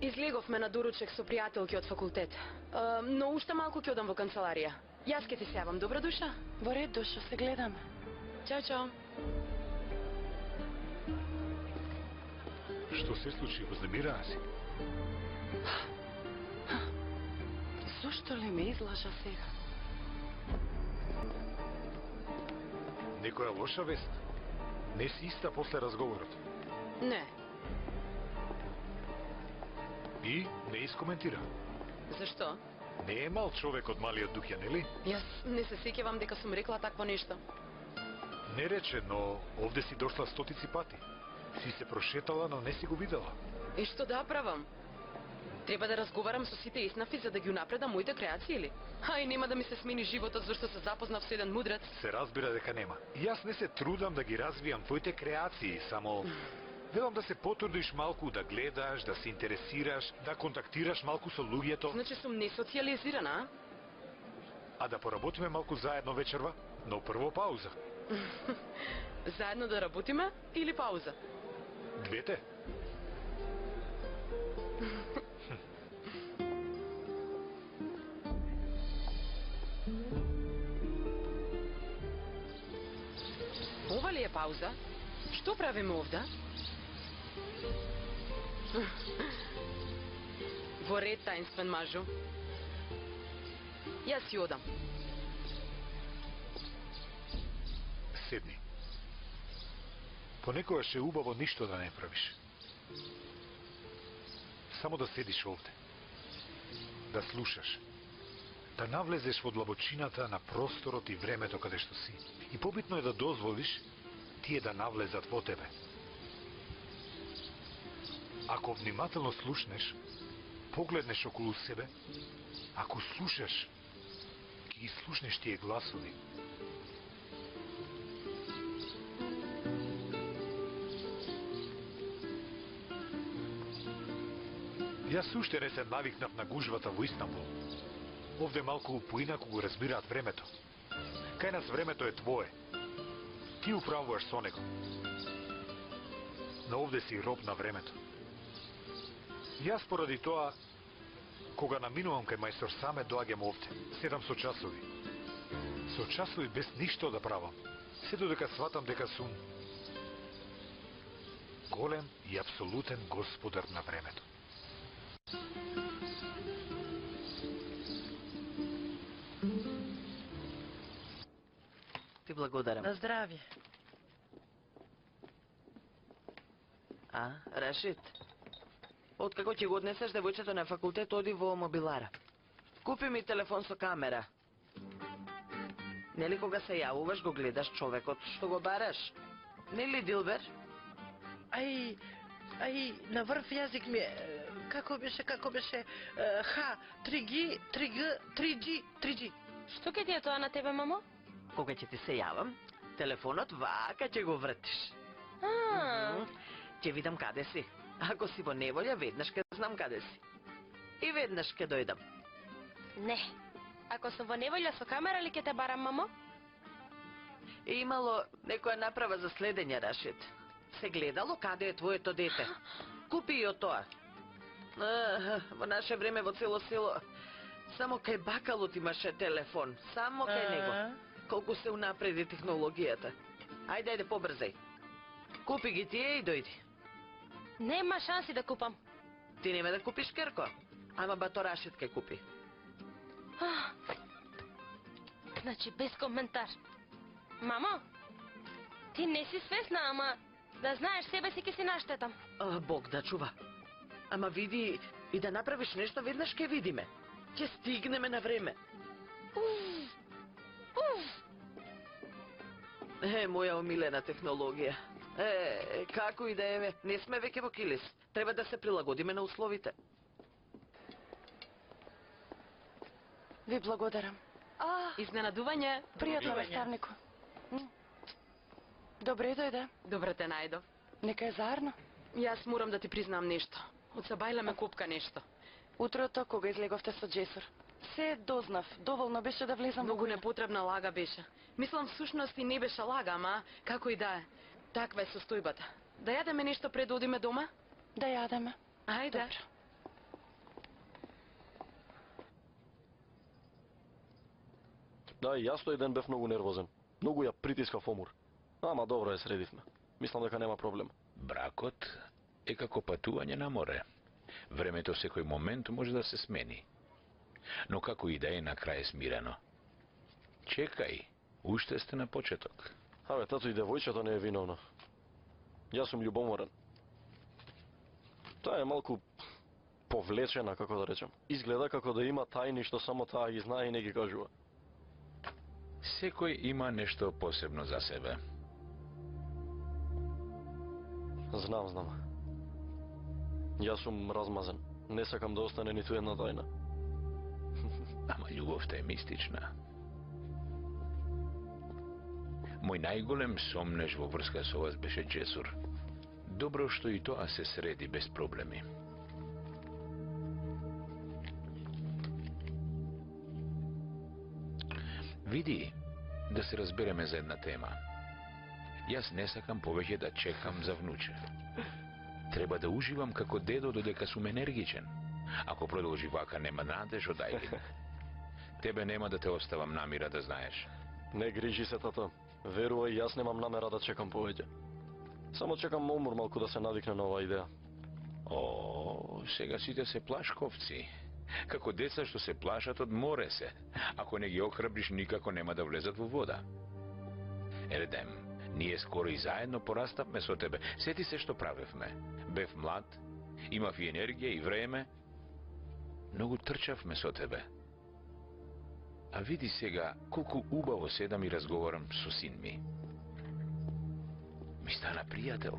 Излеговме на доручек со пријателки од факултет. Но уште малку ќе одам во канцеларија. Јас ке ти се јавам, добра душа? Во ред, душо, се гледаме. Чао, чао. Што се случи? Вознемирана си? Зошто ли ме излажа сега? Некоја лоша вест? Не си иста после разговорот. Не. И не искоментира. Зашто? Не е мал човек од малиот дуќа, нели? Јас не се сеќавам дека сум рекла такво нешто. Не рече, но овде си дошла стотици пати. Си се прошетала, но не си го видела. И што да правам? Треба да разговарам со сите еснафи за да ги унапредам моите креации или? Ај, нема да ми се смени животот зашто се запознав со еден мудрец. Се разбира дека нема. И јас не се трудам да ги развијам твоите креации, само велам да се потрудиш малку да гледаш, да се интересираш, да контактираш малку со луѓето. Значи сум несоциализирана, А да поработиме малку заедно вечерва, но прво пауза. Заедно да работиме или пауза? Двете. Ова ли е пауза? Што правиме овде? Во ред, таинствен мажу. Јас си одам. Седни. Понекогаш е убаво ништо да не правиш. Само да седиш овде. Да слушаш. Да навлезеш во длабочината на просторот и времето каде што си. И побитно е да дозволиш тие да навлезат во тебе. Ако внимателно слушнеш, погледнеш околу себе, ако слушаш, ќе ги слушнеш тие гласови. Јас уште не се навикнав на гужвата во Истанбул. Овде малку поинаку го разбираат времето. Кај нас времето е твое. Ти управуваш со него. Но овде си роб на времето. Јас поради тоа, кога наминувам кај мајстор Саме, доаѓам овде. Седам со часови. Со часови без ништо да правам, се додека сватам дека сум голем и апсолутен господар на времето. Ти благодарам. На здравје. Рашид, откако ќе го однесеш девојчето на факултет, оди во мобилара. Купи ми телефон со камера. Нели кога се јавуваш го гледаш човекот што го бараш? Нели, Дилбер? На врв јазик ми е, како беше, Х, 3G, 3G. Што ќе ти е тоа на тебе, мамо? Кога ќе ти се јавам, телефонот вака ќе го вртиш. Ќе видам каде си. Ако си во неволја, веднаш ќе знам каде си. И веднаш ќе дојдам. Не. Ако сум во неволја со камера ли ќе те барам, мамо? Имало некоја направа за следење, Рашид. Се гледало каде е твоето дете. Купи ја тоа. Во наше време во цело село само кај бакалот имаше телефон. Само кај него. Колку се унапреди технологијата. Ајде, побрзај. Купи ги тие и дојди. Нема шанси да купам. Ти нема да купиш, Керко? Ама бато Рашид ке купи. Значи, без коментар. Мамо, ти не си свесна, ама да знаеш, себе си ке си наштетам. Бог да чува. Ама види и да направиш нешто, веднаш ке видиме. Ќе стигнеме на време. Моја омилена технологија. Како и да е, не сме веќе во Килис. Треба да се прилагодиме на условите. Ви благодарам. Изненадување. Пријатно, наставнико. Добре дојде. Добре те најдов. Нека е заарно. Јас морам да ти признам нешто. Од Сабајла ме копка нешто. Утрото, кога излеговте со Джесур, се дознав. Доволно беше да влезам Многу во куќа. непотребна лага беше. Мислам, всушност и не беше лага, ама како и да е. Таква е состојбата. Да јадеме нешто пред да одиме дома? Да јадеме. Ајде. Добро. Да, и јас тој ден бев многу нервозен. Многу ја притискав Омур. Ама добро ја средивме. Мислам дека нема проблем. Бракот е како патување на море. Времето секој момент може да се смени. Но како и да е, на крај е смирено. Чекај, уште сте на почеток. Абе, тато, и девојчето не е виновна. Јас сум љубоморен. Таа е малку повлечена, како да речем. Изгледа како да има тајни што само таа ги знае и не ги кажува. Секој има нешто посебно за себе. Знам. Јас сум размазен. Не сакам да остане ниту една тајна. Ама љубовта е мистична. Мој најголем сомнеж во врска со вас беше Джесур. Добро што и тоа се среди без проблеми. Види, да се разбереме за една тема. Јас не сакам повеќе да чекам за внуче. Треба да уживам како дедо додека сум енергичен. Ако продолжи вака, нема надеж од Ајлин. Тебе нема да те оставам на мира, да знаеш. Не грижи се, тато. Верувај, јас немам намера да чекам повеќе. Само чекам Омур малку да се навикне на оваа идеја. Сега сите се плашковци. Како деца што се плашат од море се. Ако не ги охрабриш, никако нема да влезат во вода. Ередем, ние скоро и заедно порастапме со тебе. Сети се што правевме. Бев млад, имав и енергија и време. Многу трчавме со тебе. А види сега колку убаво седам и разговарам со син ми. Ми стана пријател.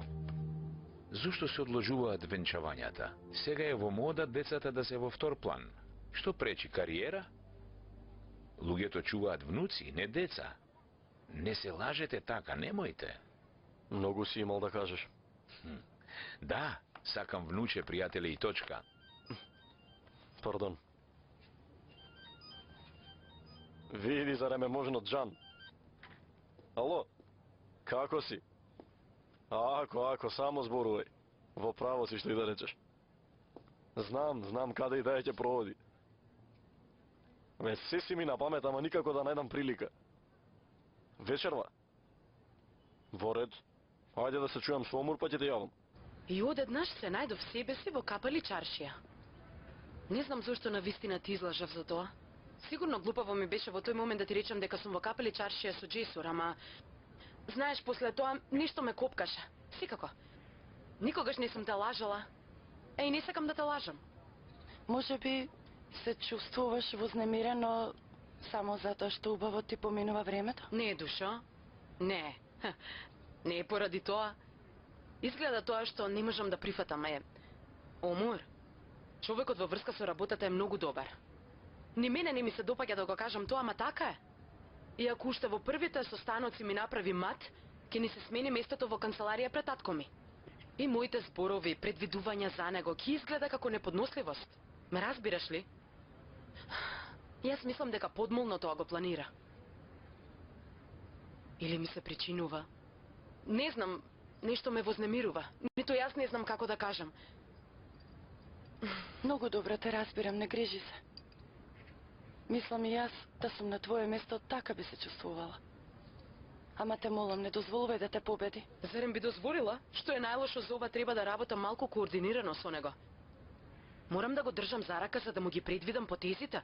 Зошто се одложуваат венчавањата? Сега е во мода децата да се во втор план. Што пречи, кариера? Луѓето чуваат внуци, не деца. Не се лажете така, немојте. Многу си имал да кажеш. Да, сакам внуче, пријателе, и точка. Пардон. Види, зарем е можно Джан. Ало, како си? Ако, само зборувај. Во право си што и да речеш. Знам каде и да ќе проводи. Се си ми на памет, ама никако да најдам прилика. Вечерва? Во ред. Ајде да се чујам со Омур, па ќе те јавам. И одеднаш се најдов себе си во капали чаршија. Не знам зошто на вистина ти излажав за тоа. Сигурно глупаво ми беше во тој момент да ти речам дека сум во капали чаршија со Джесур, ама... Знаеш, после тоа ништо ме копкаше. Секако. Никогаш не сум те лажала. И не сакам да те лажам. Може би се чувствуваш вознемирено само затоа што убаво ти поминува времето? Не, душо. Не. Не е поради тоа. Изгледа тоа што не можам да прифатам е... Омур, човекот во врска со работата е многу добар. Ни мене не ми се допаѓа да го кажам тоа, ама така е. И ако уште во првите состаноци ми направи мат, ќе ни се смени местото во канцеларија пред татко ми. И моите зборови, предвидувања за него, ќе изгледа како неподносливост. Ме разбираш ли? Јас мислам дека подмолно тоа го планира. Или ми се причинува. Не знам, нешто ме вознемирува. Нито јас не знам како да кажам. Многу добро те разбирам, не грижи се. Мислам и јас да сум на твое место, така би се чувствувала. Ама те молам, не дозволувај да те победи. Зарем би дозволила? Што е најлошо за ова, треба да работам малку координирано со него. Морам да го држам за рака за да му ги предвидам потезите.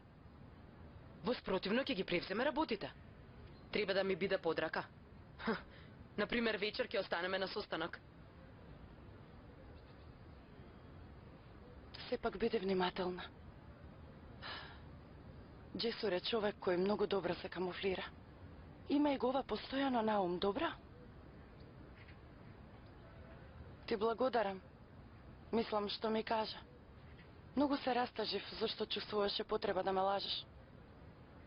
Во спротивно ќе ги превземе работите. Треба да ми биде под рака. Например, вечер ќе останеме на состанок. Сепак биде внимателна. Джесур е човек кој многу добро се камуфлира. Има и го ова постојано на ум, добра? Ти благодарам. Мислам што ми кажа. Многу се растажив зашто чувствуваше потреба да ме лажеш.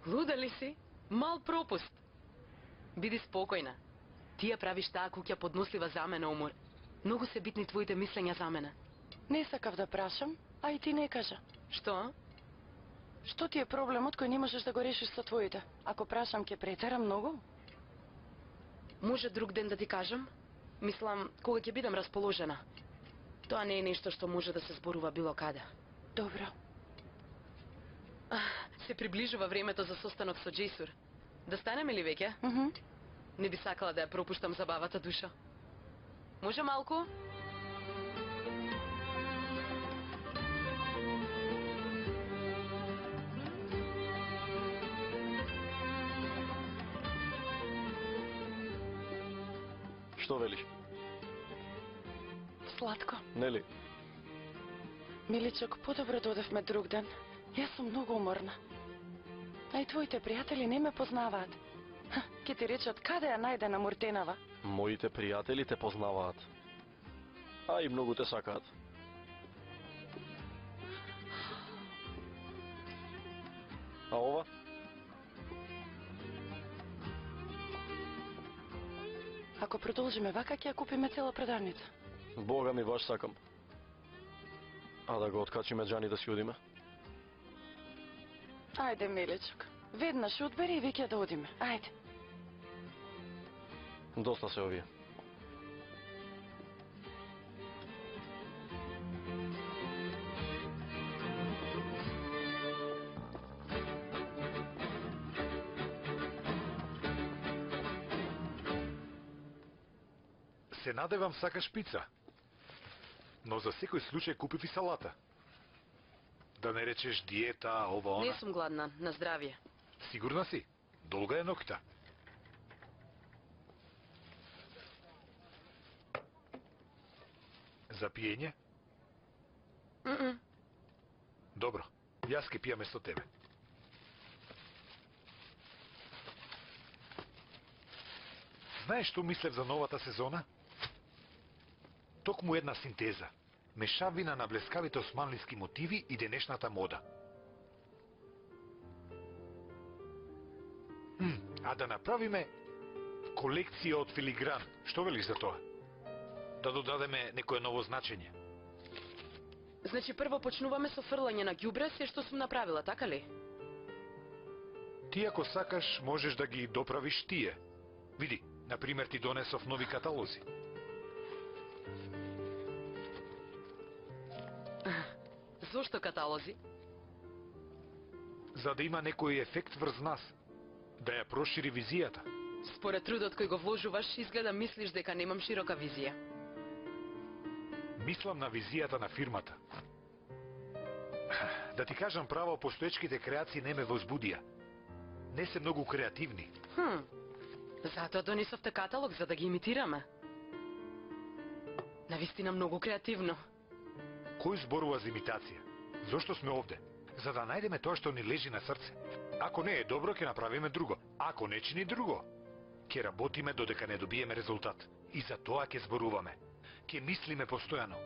Луда ли си? Мал пропуст. Биди спокојна. Ти ја правиш таа куќа поднослива за мене, Омур. Многу се битни твоите мислења за мене. Не сакав да прашам, а и ти не кажа. Што? Што ти е проблемот кој не можеш да го решиш со твоите? Ако прашам, ќе претерам многу? Може друг ден да ти кажам? Мислам, кога ќе бидам расположена. Тоа не е нешто што може да се зборува било каде. Добро. Се приближува времето за состанок со Джесур. Да станеме ли веќе? Не би сакала да ја пропуштам забавата, душа. Може малку? Што велиш? Сладко. Нели? Миличок, подобро додевме друг ден. Јас сум многу уморна. А и твоите пријатели не ме познаваат. Ке ти речат каде ја најде на Муртенава. Моите пријатели те познаваат. А и многу те сакаат. А ова? Ако продолжиме вака, ќе ја купиме цела продавница. Бога ми баш сакам. А да го откачиме Џани да си одиме? Ајде, миличок. Веднаш одбери и веќе да одиме. Ајде. Доста се овие. Се надевам сакаш пица. Но за секој случај купив и салата. Да не речеш диета, ова, она. Не сум гладна, на здравје. Сигурна си? Долга е ноќта. За пиење? Добро, јас ке пијаме со тебе. Знаеш што мислев за новата сезона? Токму една синтеза. Мешавина на блескавите османлиски мотиви и денешната мода. А да направиме колекција од филигран. Што велиш за тоа? Да додадеме некое ново значење. Значи прво почнуваме со фрлање на ѓубре, се што сум направила, така ли? Ти ако сакаш, можеш да ги доправиш тие. Види, например ти донесов нови каталози. Зошто каталози? За да има некој ефект врз нас. Да ја прошири визијата. Според трудот кој го вложуваш, изгледа мислиш дека немам широка визија. Мислам на визијата на фирмата. Да ти кажам право, постоечките креации не ме возбудија. Не се многу креативни. Затоа донесовте каталог за да ги имитираме. Навистина многу креативно. Кој зборува за имитација? Зошто сме овде? За да најдеме тоа што ни лежи на срце. Ако не е добро, ќе направиме друго. Ако не чини друго, ќе работиме додека не добиеме резултат. И за тоа ќе зборуваме. Ќе мислиме постојано.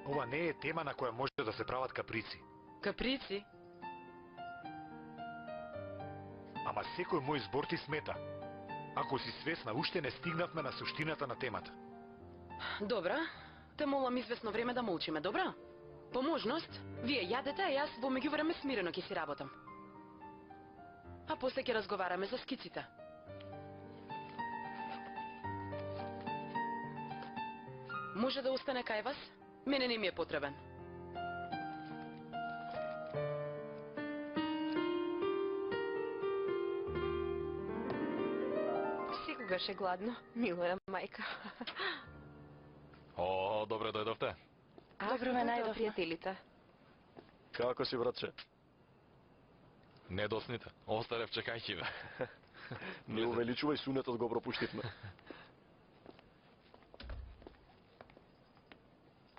Ова не е тема на која може да се прават каприци. Каприци? Ама секој мој збор ти смета. Ако си свесна, уште не стигнавме на суштината на темата. Добра, те молам извесно време да молчиме, добра? По можност, вие јадете, а јас во меѓувреме смирено ќе си работам. А после ќе разговараме за скиците. Може да остане кај вас? Мене не ми е потребен. Секогаш е гладно, милоја мајка. О, добре дојдовте. Добро ме најдовме. Пријателите. Како си, братче? Не досните, остарев чекајќи ве. Не увеличувај сунетот, го пропуштивме.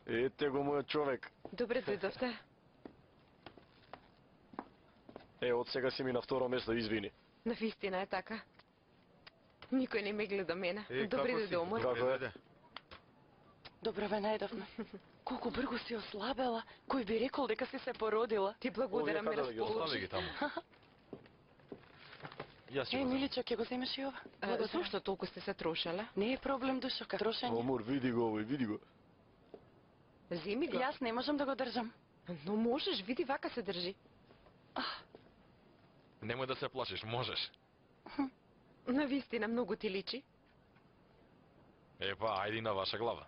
Ете го мојот човек. Добре дојдовте. Од сега си ми на второ место, извини. Навистина е така. Никој не ме гледа мене. Добре дојде, Омар. Како е? Добро ве најдовме. Колку брзо си ослабела. Кој би рекол дека си се породила? Ти благодарам, ме Остави расположи. ги таму. Јас си го знам. Миличо, ќе го земеш и ова? Зошто толку сте се трошеле? Не е проблем, душока. Трошење. Омор, види го овој, види го. Земи го. Јас не можам да го држам. Но можеш, види вака се држи. Немој да се плашиш, можеш. Навистина многу ти личи. Епа, ајди на ваша глава.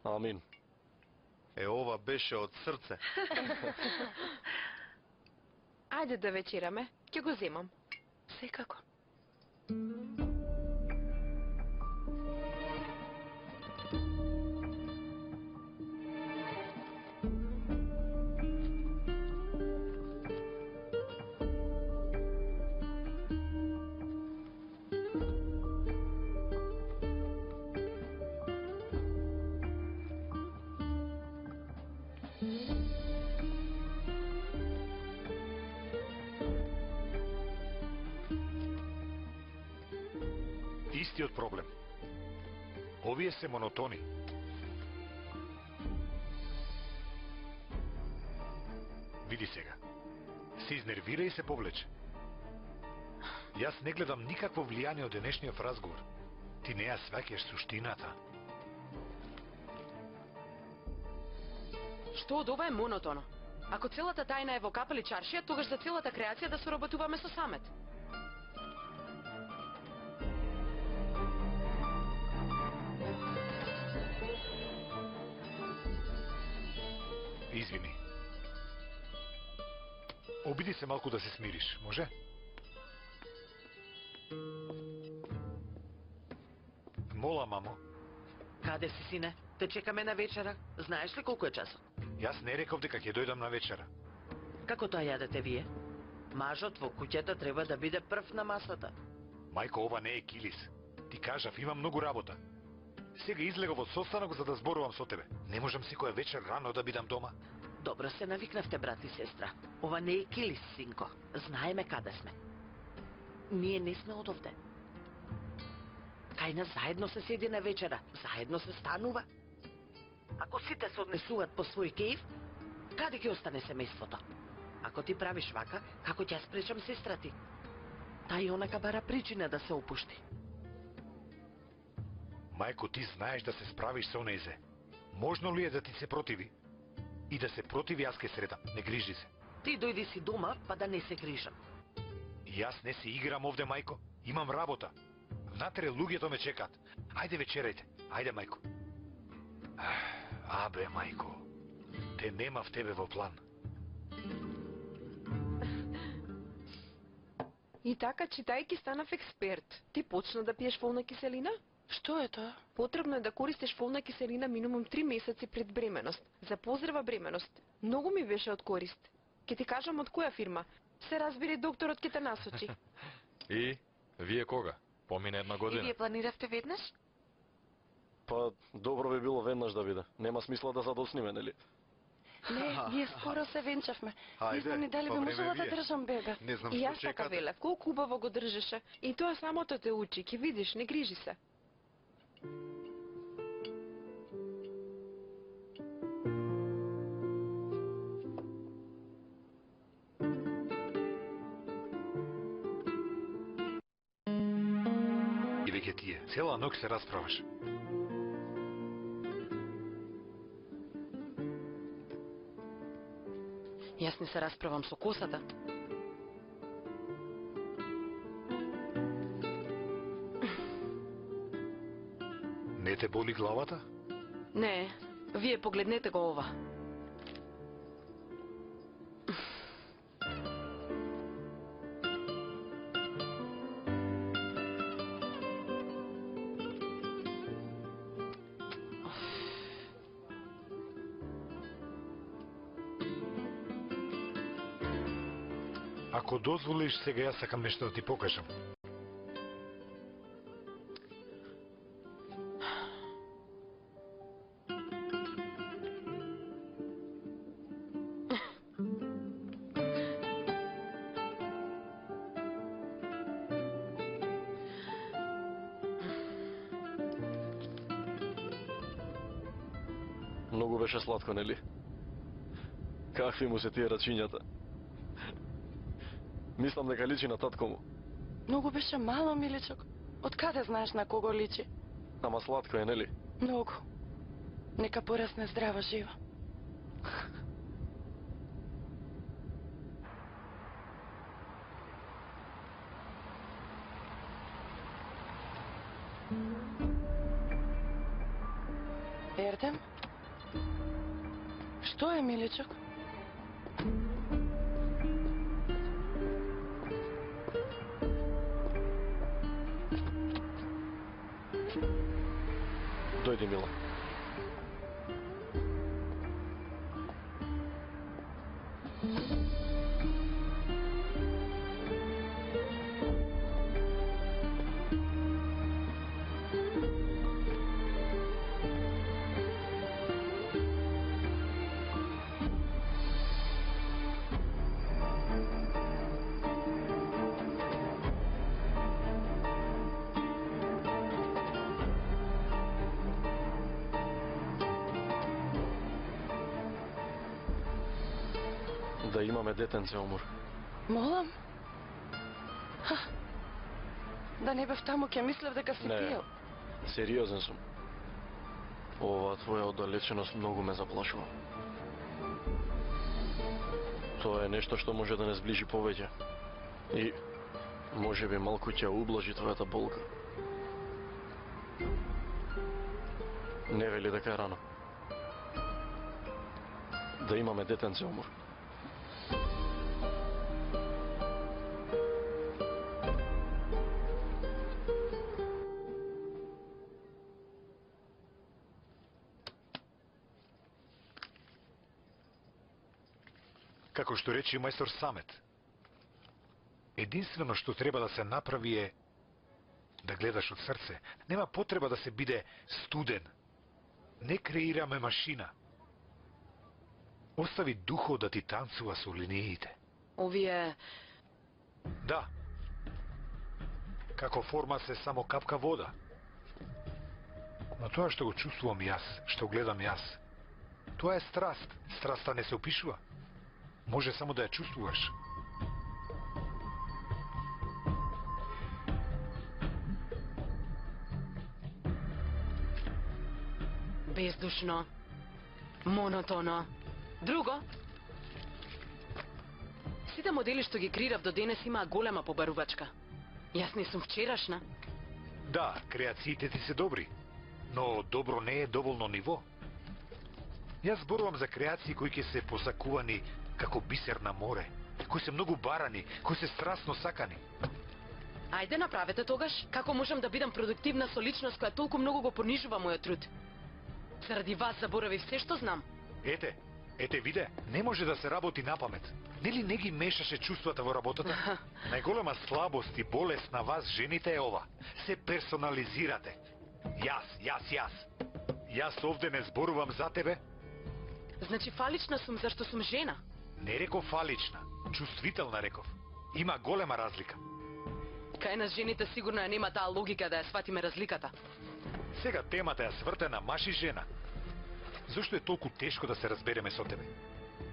Амин. Ова беше од срце. Ајде да вечераме, ќе го земам. Секако. Истиот проблем. Овие се монотони. Види сега. Се изнервира и се повлече. Јас не гледам никакво влијание од денешниот разговор. Ти не ја сваќаш суштината. Што од ова е монотоно? Ако целата тајна е во капели чаршија, тогаш за целата креација да соработуваме со Самет. Извини. Обиди се малку да се смириш, може? Мола, мамо. Каде си, сине? Те чекаме на вечера. Знаеш ли колку е часот? Јас не реков дека ќе дојдам на вечера. Како тоа јадете вие? Мажот во куќата треба да биде прв на масата. Мајко, ова не е килис. Ти кажав, имам многу работа. Сега излегов од состанок за да зборувам со тебе. Не можам секоја вечер рано да бидам дома. Добро се навикнавте, брат и сестра. Ова не е килис, синко. Знаеме каде сме. Ние не сме од овде. Кај нас заедно се седи на вечера, заедно се станува. Ако сите се однесуваат по свој кејф, каде ќе остане семејството? Ако ти правиш вака, како ќе ја спречам сестра ти? Та и онака бара причина да се опушти. Мајко, ти знаеш да се справиш со нејзе. Можно ли е да ти се противи? И да се противи, јас ке средам. Не грижи се. Ти дојди си дома, па да не се грижам. Јас не се играм овде, мајко. Имам работа. Внатре луѓето ме чекаат. Ајде вечерајте. Ајде, мајко. Абе, мајко. Те нема в тебе во план. И така, читајќи, станав експерт. Ти почна да пиеш фолна киселина? Што е тоа? Потребно е да користиш фолна киселина минимум 3 месеци пред бременост. За поздрава бременост. Многу ми беше од корист. Ке ти кажам од која фирма. Се разбери, докторот ке те насочи. И вие кога? Помине една И година. вие планиравте веднаш? Па, добро би било веднаш да биде. Нема смисла да задосниме, нели? Не, ние скоро се венчавме. Ајде, Нисте ни дали па би време можела да вие. држам бебе. Не знам И што јас така чекате. велев, колку убаво го држеше. И тоа самото те учи, ќе видиш, не грижи се. И веќе тие, цела ног се расправаш. Јас не се расправам со косата. Не те боли главата? Не, вие погледнете го ова. Ако дозволиш, сега јас сакам нешто да ти покажам. Многу беше сладко, нели? Какви му се тие рачињата? Мислам дека личи на татко му. Многу беше мало, миличок. Од каде знаеш на кого личи? Ама сладко е, нели? Многу. Нека порасне здрава жива. Ердем? Што е, миличок? Дојди, мила. Да имаме детенце, Омур. Молам? Ха. Да не бев таму, ќе мислев дека си Не. пиел. Сериозен сум. Ова твоја оддалеченост многу ме заплашува. Тоа е нешто што може да не сближи повеќе. И може би малку ќе ублажи твојата болка. Не вели дека е рано. Да имаме детенце, Омур. Како што рече мајстор Самет, единствено што треба да се направи е да гледаш од срце. Нема потреба да се биде студен. Не креираме машина. Остави духот да ти танцува со линиите. Овие... Да. Како форма се само капка вода. Но тоа што го чувствувам јас, што гледам јас, тоа е страст. Страста не се опишува. Може само да ја чувствуваш. Бездушно. Монотоно. Друго? Сите модели што ги креирав до денес имаа голема побарувачка. Јас не сум вчерашна. Да, креациите ти се добри, но добро не е доволно ниво. Јас зборувам за креации кои ќе се посакувани како бисер на море, кои се многу барани, кои се страстно сакани. Ајде, направете тогаш. Како можам да бидам продуктивна со личност која толку многу го понижува мојот труд? Заради вас заборавив се што знам. Ете виде, не може да се работи на памет. Нели не ги мешаше чувствата во работата? Најголема слабост и болест на вас жените е ова. Се персонализирате. Јас овде не зборувам за тебе. Значи фалична сум зашто сум жена? Не реков фалична, чувствителна реков. Има голема разлика. Кај нас жените сигурно ја нема таа логика да ја сватиме разликата. Сега темата ја сврте на маж и жена. Зошто е толку тешко да се разбереме со тебе?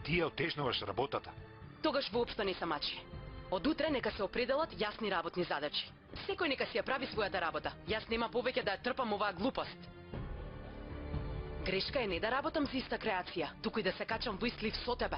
Ти ја отежнуваш работата. Тогаш воопшто не са мачи. Од утре нека се определат јасни работни задачи. Секој нека си ја прави својата работа. Јас нема повеќе да ја трпам оваа глупост. Грешка е не да работам за иста креација, туку и да се качам во ист лифт со тебе.